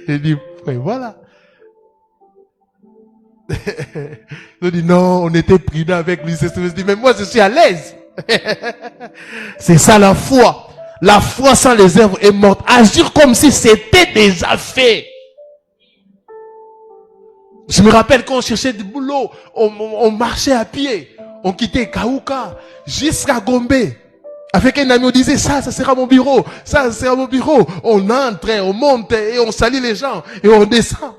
J'ai dit, ouais, voilà. Ils ont dit, non, on était prudent avec lui. Je dis, mais moi je suis à l'aise. C'est ça la foi. La foi sans les œuvres est morte. Agir comme si c'était déjà fait. Je me rappelle quand on cherchait du boulot, on marchait à pied. On quittait Kaouka jusqu'à Gombe. Avec un ami, on disait, ça sera mon bureau. Ça sera mon bureau. On entre, on monte et on salue les gens. Et on descend.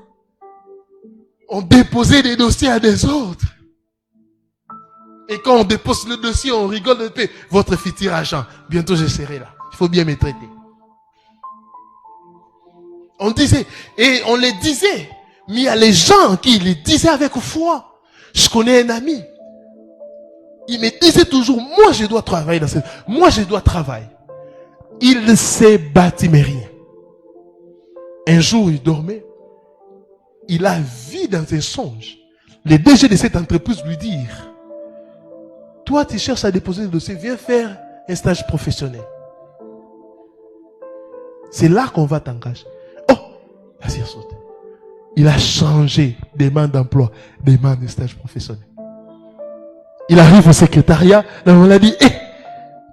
On déposait des dossiers à des autres. Et quand on dépose le dossier, on rigole un peu. Votre futur agent, bientôt je serai là. Il faut bien me traiter. On disait, et on les disait, mais il y a les gens qui les disaient avec foi. Je connais un ami. Il me disait toujours, moi je dois travailler dans cette... Moi je dois travailler. Il s'est bâti mais rien. Un jour il dormait. Il a vu dans un songe les DG de cette entreprise lui dire, toi tu cherches à déposer le dossier, viens faire un stage professionnel. C'est là qu'on va t'engager. Oh, vas-y, saute. Il a changé demande d'emploi, demande de stage professionnel. Il arrive au secrétariat, là on l'a dit,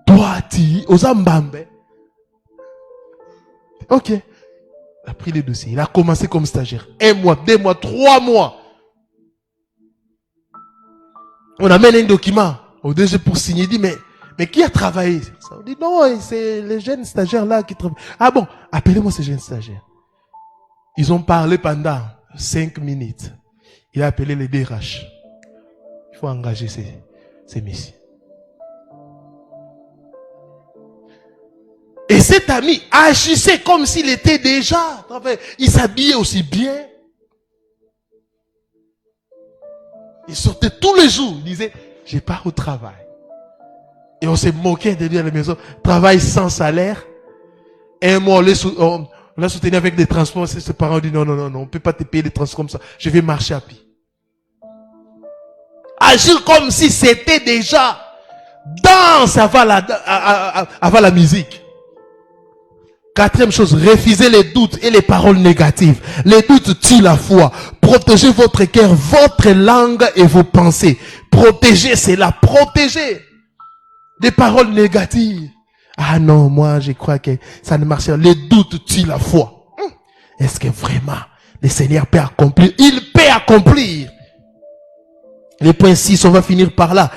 toi tu aux Ambambe. Ok. Il a pris les dossiers. Il a commencé comme stagiaire. 1 mois, 2 mois, 3 mois. On amène un document au DG pour signer. Il dit, mais qui a travaillé? On dit, non, c'est les jeunes stagiaires là qui travaillent. Ah bon, appelez-moi ces jeunes stagiaires. Ils ont parlé pendant 5 minutes. Il a appelé les DRH. Il faut engager ces messieurs. Et cet ami agissait comme s'il était déjà travaillé. Il s'habillait aussi bien. Il sortait tous les jours. Il disait, je pars au travail. Et on s'est moqué de lui à la maison. Travail sans salaire. 1 mois, on l'a soutenu avec des transports. Ses parents ont dit, non, on ne peut pas te payer des transports comme ça. Je vais marcher à pied. Agir comme si c'était déjà danse avant la musique. 4e chose, refusez les doutes et les paroles négatives. Les doutes tuent la foi. Protégez votre cœur, votre langue et vos pensées. Protégez cela, protégez. Des paroles négatives. Ah non, moi je crois que ça ne marche pas. Les doutes tuent la foi. Est-ce que vraiment le Seigneur peut accomplir? Il peut accomplir. Le point 6, on va finir par là.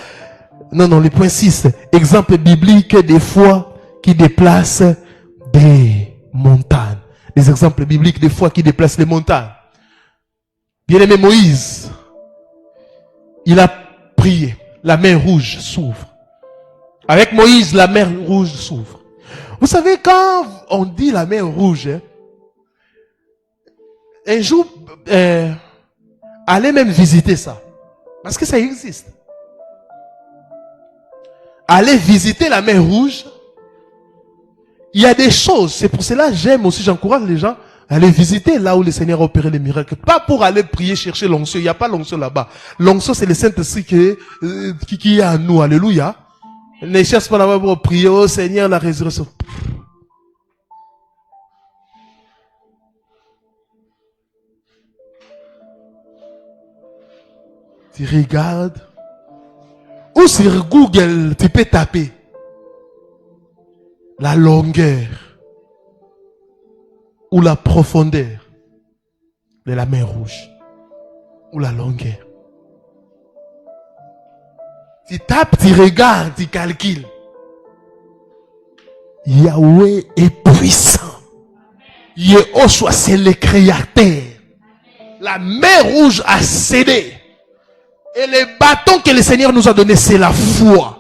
Non, le point 6. Exemple biblique des foi qui déplacent des montagnes. Des exemples bibliques des foi qui déplacent les montagnes. Bien-aimé Moïse, il a prié. La mer rouge s'ouvre. Avec Moïse, la mer rouge s'ouvre. Vous savez, quand on dit la mer rouge, un jour, allez même visiter ça. Parce que ça existe. Allez visiter la mer rouge. Il y a des choses. C'est pour cela que j'aime aussi, j'encourage les gens Allez visiter là où le Seigneur a opéré les miracles. Pas pour aller prier, chercher l'onction. Il n'y a pas l'onction là-bas. L'onction, c'est le Saint-Esprit qui est à nous. Alléluia. Ne cherche pas là-bas pour prier. Oh Seigneur, la résurrection. Tu regardes. Ou sur Google, tu peux taper la longueur ou la profondeur de la mer Rouge, ou la longueur. Tu tapes, tu regardes, tu calcules. Yahweh est puissant. Yehoshua, c'est le créateur. La mer Rouge a cédé. Et le bâton que le Seigneur nous a donné, c'est la foi.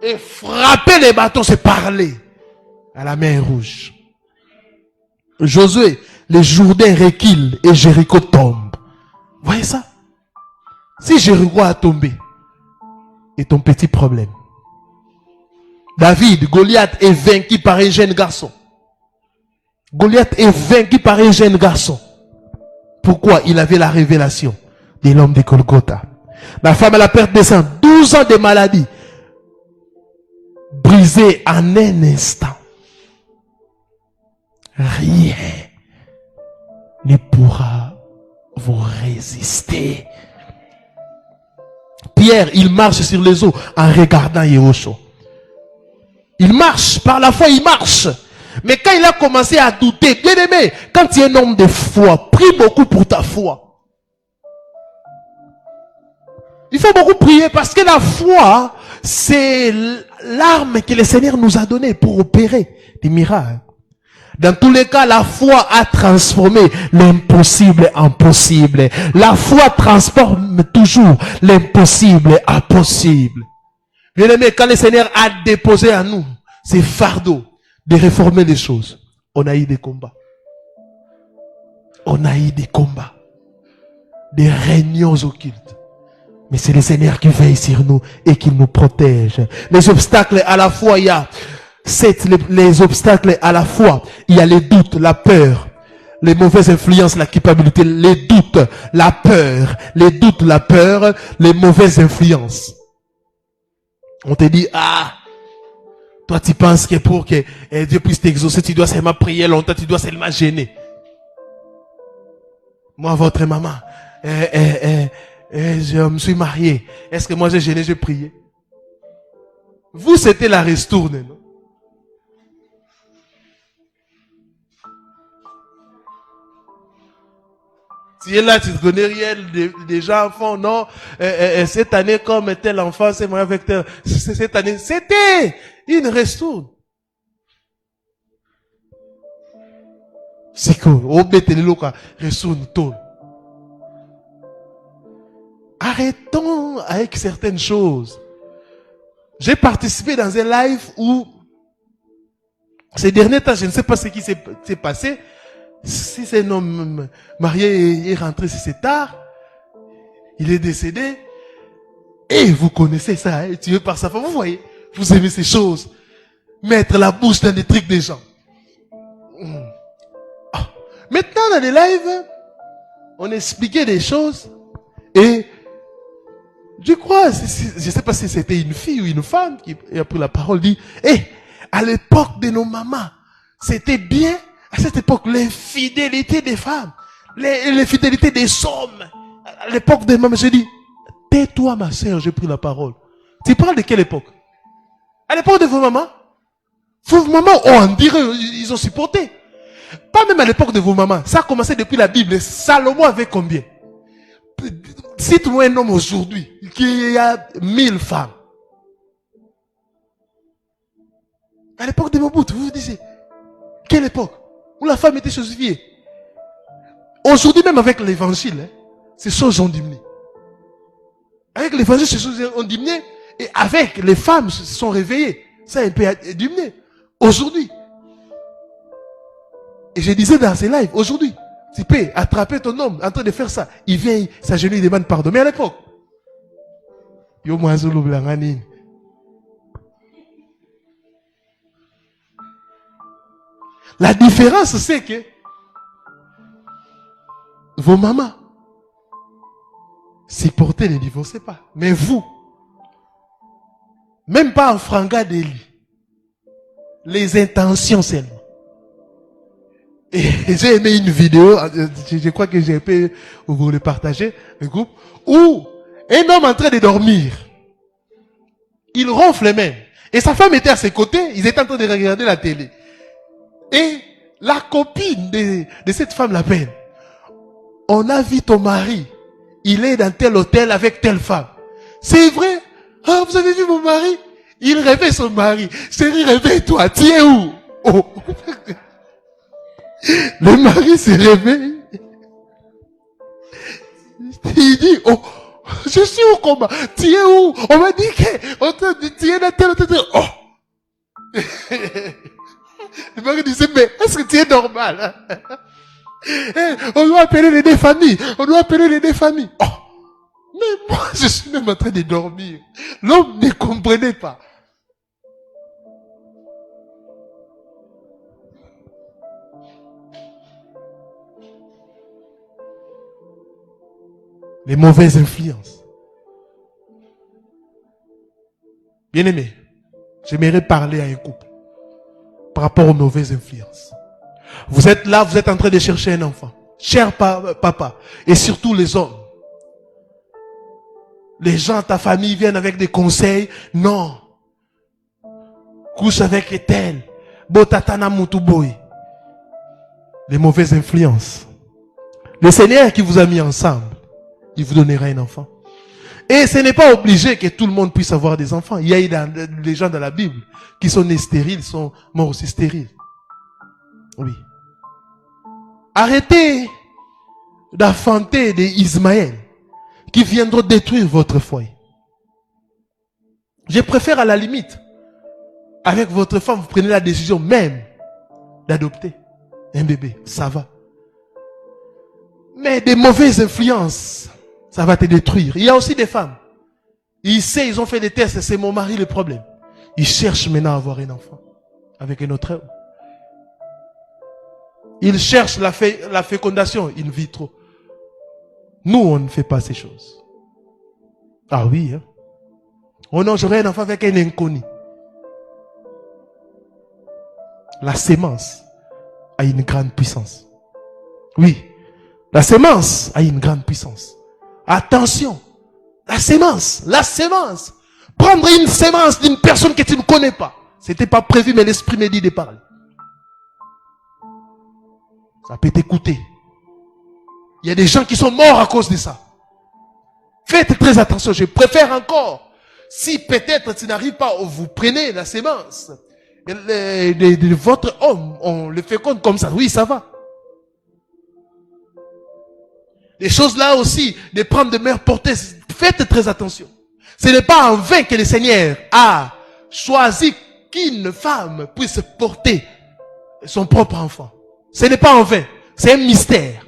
Et frapper les bâtons, c'est parler à la mer Rouge. Josué, le Jourdain recule et Jéricho tombe. Vous voyez ça? Si Jéricho a tombé, et ton petit problème. David, Goliath est vaincu par un jeune garçon. Goliath est vaincu par un jeune garçon. Pourquoi? Il avait la révélation de l'homme de Golgotha. La femme à la perte de sang, 12 ans de maladie, brisée en un instant. Rien ne pourra vous résister. Pierre, il marche sur les eaux en regardant Yehoshua. Il marche, par la foi il marche. Mais quand il a commencé à douter, bien aimé, quand tu es un homme de foi, prie beaucoup pour ta foi. Il faut beaucoup prier parce que la foi, c'est l'arme que le Seigneur nous a donnée pour opérer des miracles. Dans tous les cas, la foi a transformé l'impossible en possible. La foi transforme toujours l'impossible en possible. Bien aimé, quand le Seigneur a déposé à nous ces fardeaux de réformer les choses, on a eu des combats. On a eu des combats. Des réunions occultes. Mais c'est le Seigneur qui veille sur nous et qui nous protège. Les obstacles à la fois, il y a les obstacles à la fois, il y a les doutes, la peur, les mauvaises influences, la culpabilité, les doutes, la peur, les doutes, la peur, les mauvaises influences. On te dit, ah, toi tu penses que pour que Dieu puisse t'exaucer, tu dois seulement prier longtemps, tu dois seulement gêner. Moi, votre maman, je me suis marié. Est-ce que moi j'ai gêné, j'ai prié? Vous, c'était la ristourne, non? Tu es là, tu ne connais rien, déjà enfant, non, cette année, comme tel enfant, c'est moi avec tel, cette année, c'était une ristourne. C'est quoi? Arrêtons avec certaines choses. J'ai participé dans un live où, ces derniers temps, je ne sais pas ce qui s'est passé. Si c'est un homme marié est rentré, si c'est tard, il est décédé, et vous connaissez ça, hein, tué par sa femme, vous voyez, vous aimez ces choses, mettre la bouche dans les trucs des gens. Maintenant, dans les lives, on expliquait des choses, et je crois, je ne sais pas si c'était une fille ou une femme qui a pris la parole, dit, à l'époque de nos mamans, c'était bien. À cette époque, l'infidélité des femmes, l'infidélité des hommes. À l'époque des mamans, j'ai dit, tais-toi ma sœur, j'ai pris la parole. Tu parles de quelle époque? À l'époque de vos mamans? Vos mamans, on dirait, ils ont supporté. Pas même à l'époque de vos mamans. Ça a commencé depuis la Bible. Salomon avait combien? Cite-moi un homme aujourd'hui qui a 1000 femmes. À l'époque de Mobutu, vous vous disiez, quelle époque? Où la femme était chosifiée. Aujourd'hui, même avec l'évangile, hein, ces choses ont diminué. Avec l'évangile, ces choses ont diminué. Et avec les femmes se sont réveillées. Ça a un peu diminué. Aujourd'hui. Et je disais dans ces lives, aujourd'hui, tu peux attraper ton homme en train de faire ça. Il vient, s'agenouille, il demande pardon. Mais à l'époque, yo moazolo blangani. La différence, c'est que vos mamans. Supportez, ne divorcez pas. Mais vous, même pas en franga d'Élie. Les intentions seulement. Et j'ai aimé une vidéo, je crois que j'ai pu vous le partager, le groupe, où un homme en train de dormir, il ronfle même. Et sa femme était à ses côtés, ils étaient en train de regarder la télé. Et la copine de cette femme l'appelle. On a vu ton mari, il est dans tel hôtel avec telle femme. C'est vrai? Ah, vous avez vu mon mari? Il réveille son mari. Chérie, réveille-toi, tu es où? Oh. Le mari se réveille. Il dit, oh, je suis au combat. Tu es où? On m'a dit que tu es dans tel hôtel. Oh. Le mari disait, mais est-ce que tu es normal? On doit appeler les deux familles. On doit appeler les deux familles. Oh. Mais moi, je suis même en train de dormir. L'homme ne comprenait pas. Les mauvaises influences. Bien-aimé, j'aimerais parler à un couple par rapport aux mauvaises influences. Vous êtes là, vous êtes en train de chercher un enfant. Cher papa, et surtout les hommes. Les gens, ta famille viennent avec des conseils. Non. Couche avec tel. Botatana mutuboy. Les mauvaises influences. Le Seigneur qui vous a mis ensemble, il vous donnera un enfant. Et ce n'est pas obligé que tout le monde puisse avoir des enfants. Il y a des gens dans la Bible qui sont nés stériles, sont morts aussi stériles. Oui. Arrêtez d'enfanter des Ismaël qui viendront détruire votre foyer. Je préfère à la limite, avec votre femme, vous prenez la décision même d'adopter un bébé. Ça va. Mais des mauvaises influences, ça va te détruire. Il y a aussi des femmes. Ils ont fait des tests, c'est mon mari le problème. Ils cherchent maintenant à avoir un enfant avec un autre homme. Ils cherchent la fécondation in vitro. Nous, on ne fait pas ces choses. Ah oui, hein? Oh non, j'aurais un enfant avec un inconnu. La sémence a une grande puissance. Oui, la sémence a une grande puissance. Attention, la sémence. Prendre une sémence d'une personne que tu ne connais pas. C'était pas prévu, mais l'esprit me dit de parler. Ça peut t'écouter. Il y a des gens qui sont morts à cause de ça. Faites très attention. Je préfère encore, si peut-être tu n'arrives pas, vous prenez la sémence de votre homme, on le féconde comme ça. Oui, ça va. Les choses là aussi, de prendre de meilleures portées, faites très attention. Ce n'est pas en vain que le Seigneur a choisi qu'une femme puisse porter son propre enfant. Ce n'est pas en vain. C'est un mystère.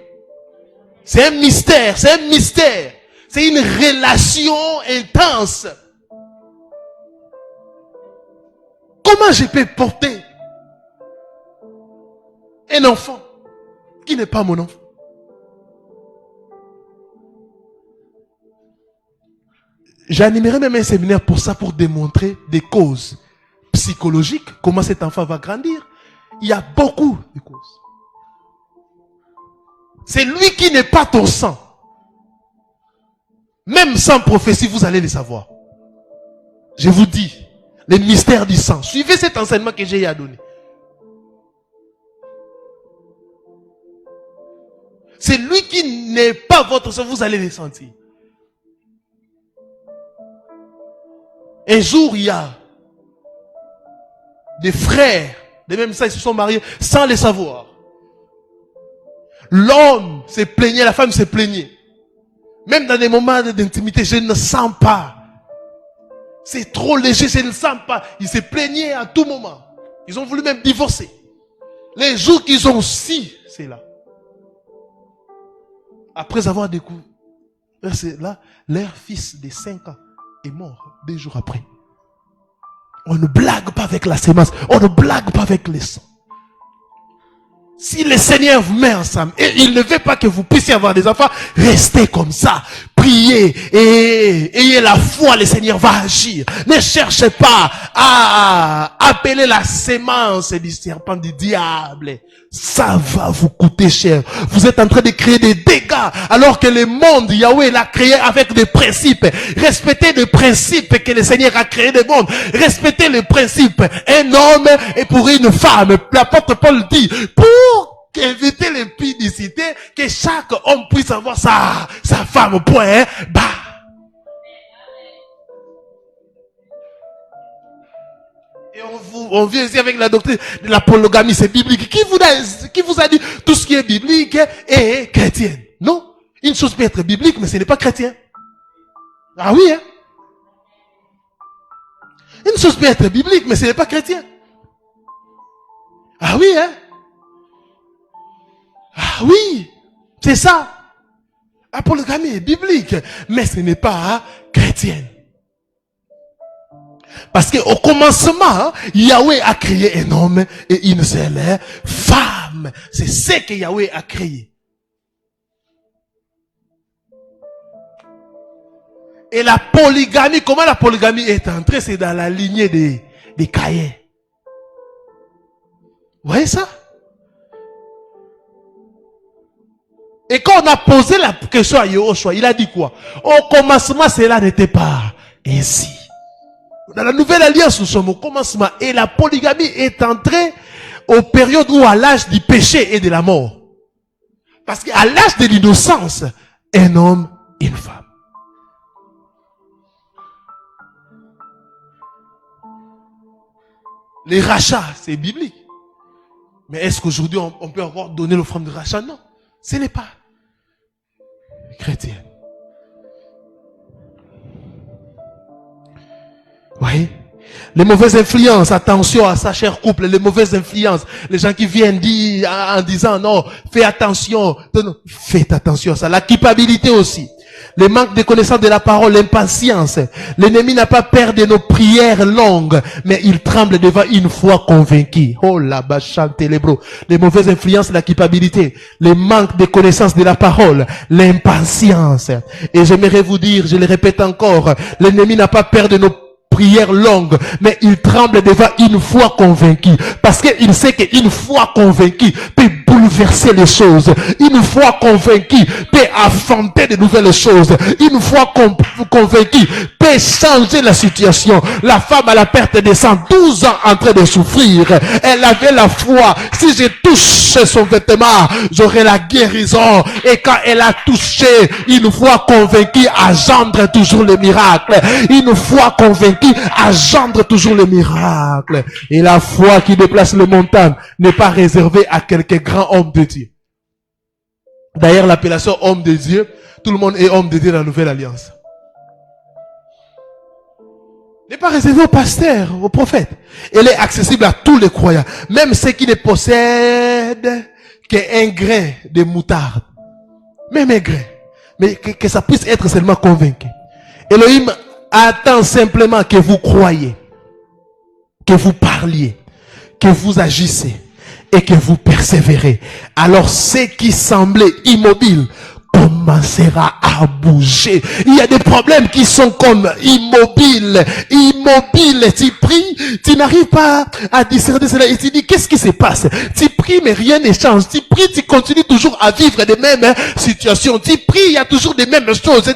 C'est un mystère. C'est un mystère. C'est une relation intense. Comment je peux porter un enfant qui n'est pas mon enfant? J'animerai même un séminaire pour ça, pour démontrer des causes psychologiques, comment cet enfant va grandir. Il y a beaucoup de causes. C'est lui qui n'est pas ton sang. Même sans prophétie, vous allez le savoir. Je vous dis, les mystères du sang. Suivez cet enseignement que j'ai à donner. C'est lui qui n'est pas votre sang, vous allez le sentir. Un jour, il y a des frères, de même ça, ils se sont mariés sans le savoir. L'homme se plaignait, la femme se plaignait. Même dans des moments d'intimité, je ne sens pas. C'est trop léger, je ne sens pas. Ils se plaignaient à tout moment. Ils ont voulu même divorcer. Les jours qu'ils ont su, c'est là. Après avoir découvert, c'est là, leur fils de 5 ans est mort 2 jours après. On ne blague pas avec la sémence. On ne blague pas avec les sangs. Si le Seigneur vous met ensemble et il ne veut pas que vous puissiez avoir des enfants, restez comme ça. Priez et ayez la foi, le Seigneur va agir. Ne cherchez pas à appeler la sémence du serpent du diable. Ça va vous coûter cher. Vous êtes en train de créer des dégâts alors que le monde, Yahweh l'a créé avec des principes. Respectez les principes que le Seigneur a créé le monde. Respectez les principes. Un homme et pour une femme. L'apôtre Paul dit, pour éviter l'impudicité, que chaque homme puisse avoir sa femme, point, bah. Et on vient ici avec la doctrine de la polygamie, c'est biblique. Qui vous a dit tout ce qui est biblique est chrétien? Non. Une chose peut être biblique, mais ce n'est pas chrétien. Ah oui, hein? Une chose peut être biblique, mais ce n'est pas chrétien. Ah oui, hein? Ah oui, c'est ça. La polygamie est biblique, mais ce n'est pas chrétien. Parce qu'au commencement, Yahweh a créé un homme et une seule femme. C'est ce que Yahweh a créé. Et la polygamie, comment la polygamie est entrée? C'est dans la lignée des Caïns. Vous voyez ça? Et quand on a posé la question à Yehoshua, il a dit quoi? Au commencement, cela n'était pas ainsi. Dans la nouvelle alliance, nous sommes au commencement. Et la polygamie est entrée aux périodes où, à l'âge du péché et de la mort. Parce qu'à l'âge de l'innocence, un homme, une femme. Les rachats, c'est biblique. Mais est-ce qu'aujourd'hui, on peut encore donner l'offrande de rachat? Non. Ce n'est pas chrétien. Oui. Les mauvaises influences, attention à ça, cher couple, les mauvaises influences. Les gens qui viennent dire, en disant, non, fais attention. Faites attention à ça. La culpabilité aussi. Le manque de connaissance de la parole, l'impatience. L'ennemi n'a pas peur de nos prières longues, mais il tremble devant une foi convaincue. Oh là-bas, chantez les bros. Les mauvaises influences, la culpabilité, le manque de connaissance de la parole, l'impatience. Et j'aimerais vous dire, je le répète encore, l'ennemi n'a pas peur de nos prière longue, mais il tremble devant une foi convaincue, parce qu'il sait qu'une foi convaincue peut bouleverser les choses. Une foi convaincue peut affronter de nouvelles choses. Une foi convaincue peut changer la situation. La femme à la perte de sang, 12 ans en train de souffrir, elle avait la foi. Si je touche son vêtement, j'aurai la guérison. Et quand elle a touché, une foi convaincue engendre toujours le miracle. Une foi convaincue engendre toujours le miracle. Et la foi qui déplace les montagnes n'est pas réservée à quelques grands hommes de Dieu. D'ailleurs, l'appellation homme de Dieu, tout le monde est homme de Dieu dans la nouvelle alliance. N'est pas réservée aux pasteurs, aux prophètes. Elle est accessible à tous les croyants, même ceux qui ne possèdent qu'un grain de moutarde. Même un grain. Mais que ça puisse être seulement convaincu. Elohim attend simplement que vous croyez, que vous parliez, que vous agissez et que vous persévérez. Alors ce qui semblait immobile commencera à bouger. Il y a des problèmes qui sont comme immobiles. Immobiles. Tu pries, tu n'arrives pas à discerner cela. Et tu dis, qu'est-ce qui se passe? Tu pries, mais rien ne change. Tu pries, tu continues toujours à vivre les mêmes situations. Tu pries, il y a toujours les mêmes choses.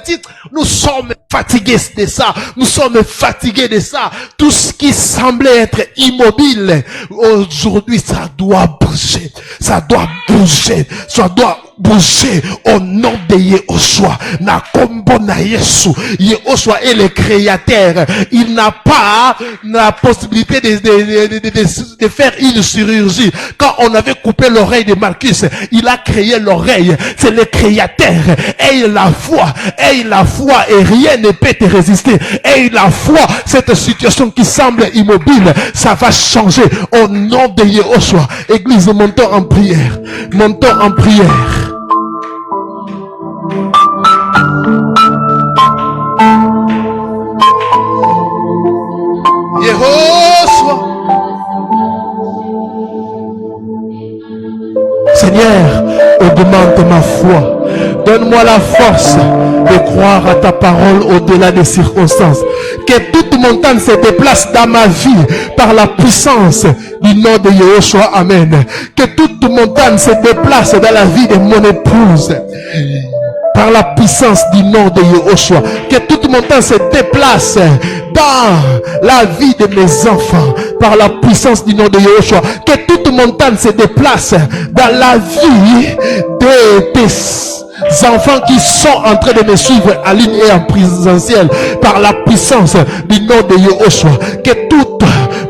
Nous sommes fatigués de ça. Nous sommes fatigués de ça. Tout ce qui semblait être immobile, aujourd'hui, ça doit bouger. Ça doit bouger. Ça doit bouger au nom de Yehoshua. Na kombo na Yesu. Yehoshua est le créateur. Il n'a pas la possibilité de faire une chirurgie. Quand on avait coupé l'oreille de Marcus, il a créé l'oreille. C'est le créateur. Aie la foi. Aie la foi et rien ne peut te résister. Aie la foi. Cette situation qui semble immobile, ça va changer au nom de Yehoshua. Église, montons en prière. Montons en prière. Yehoshua. augmente ma foi. Donne-moi la force de croire à ta parole au-delà des circonstances. Que toute montagne se déplace dans ma vie par la puissance du nom de Yahushua. Amen. Que toute montagne se déplace dans la vie de mon épouse par la puissance du nom de Yahushua. Que toute montagne se déplace dans la vie de mes enfants par la puissance du nom de Yahushua. Que toute montagne se déplace dans la vie de tes enfants qui sont en train de me suivre en ligne et en présentiel par la puissance du nom de Yahushua. Que toute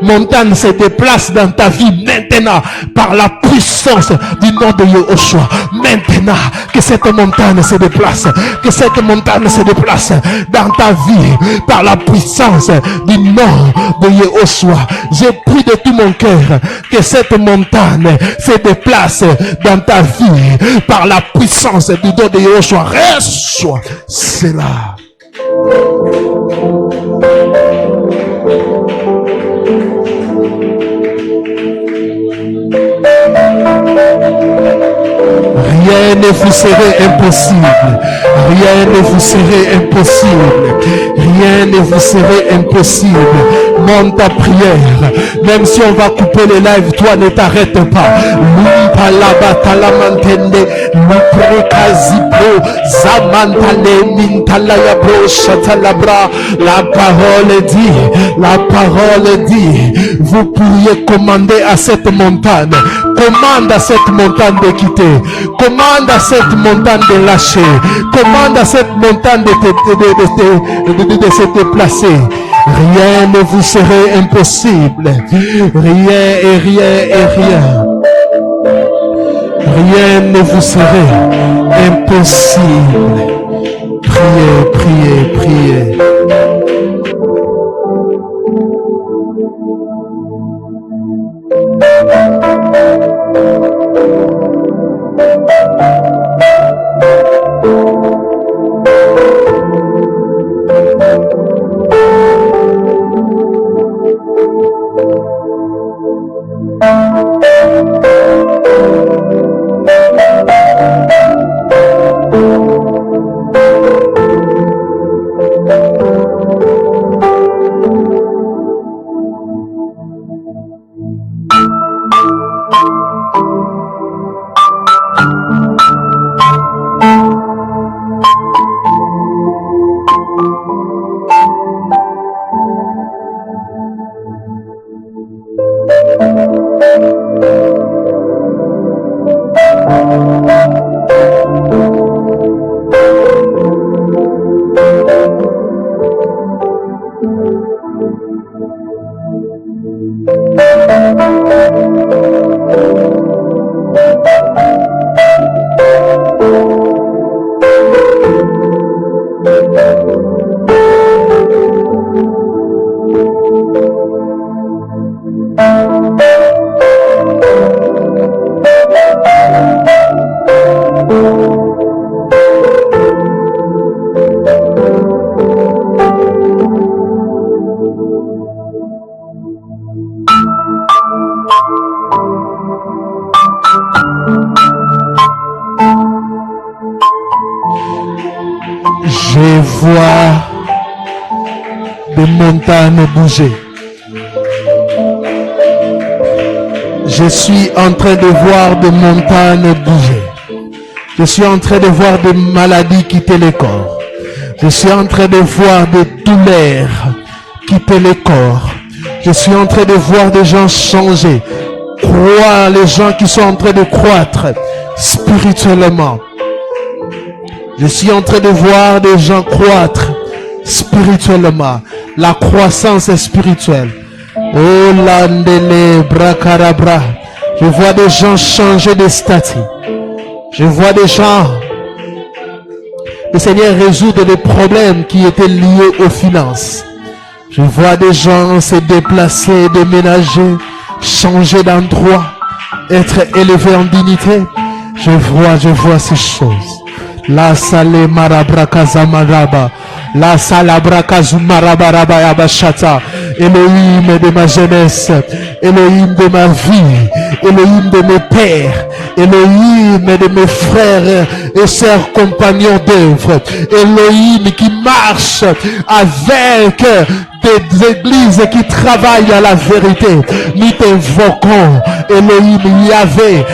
montagne se déplace dans ta vie maintenant par la puissance du nom de Yahushua. Maintenant, que cette montagne se déplace, que cette montagne se déplace dans ta vie par la puissance du nom de Yahushua. J'ai pris de tout mon cœur que cette montagne se déplace dans ta vie par la puissance du nom de Yahushua. Reçois cela. Rien ne vous serait impossible. Rien ne vous serait impossible. Rien ne vous serait impossible. Monte ta prière. Même si on va couper les lives, toi ne t'arrête pas. La parole dit, vous pourriez commander à cette montagne. Commande à cette montagne de quitter. Commande à cette montagne de lâcher. Commande à cette montagne de se déplacer. Rien ne vous serait impossible. Rien et rien et rien. Rien ne vous serait impossible. Priez, priez, priez. Montagnes bouger. Je suis en train de voir des montagnes bouger. Je suis en train de voir des maladies quitter le corps. Je suis en train de voir des douleurs quitter le corps. Je suis en train de voir des gens changer. Croire les gens qui sont en train de croître spirituellement. Je suis en train de voir des gens croître spirituellement. La croissance spirituelle. Oh landele bracarabra. Je vois des gens changer de statut. Je vois des gens, le Seigneur résoudre des problèmes qui étaient liés aux finances. Je vois des gens se déplacer, déménager, changer d'endroit, être élevés en dignité. Je vois ces choses. La salé marabrakazamaraba. La salabrakazumarabarabayabashata. Elohim de ma jeunesse, Elohim de ma vie, Elohim de mes Père, Elohim de mes frères et sœurs compagnons d'œuvre, Elohim qui marche avec des églises qui travaillent à la vérité, nous t'invoquons, Elohim Yahvé,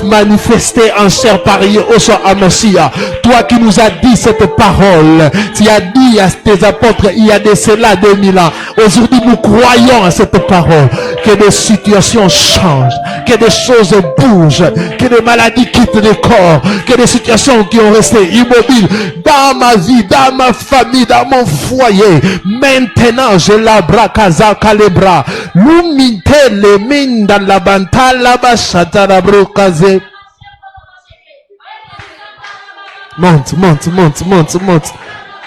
manifesté en chair par Yeshua Hamashiach. Toi qui nous as dit cette parole, tu as dit à tes apôtres il y a de cela 2000 ans. Aujourd'hui nous croyons à cette parole, que des situations changent, que des choses bougent, que des maladies quittent le corps, que des situations qui ont resté immobiles dans ma vie, dans ma famille, dans mon foyer. Maintenant, je la brakaza kalebra. Luminte le min dans la bantala bashatara brokaze. Monte, monte, monte, monte, monte.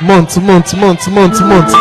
Monte, monte, monte, monte, monte.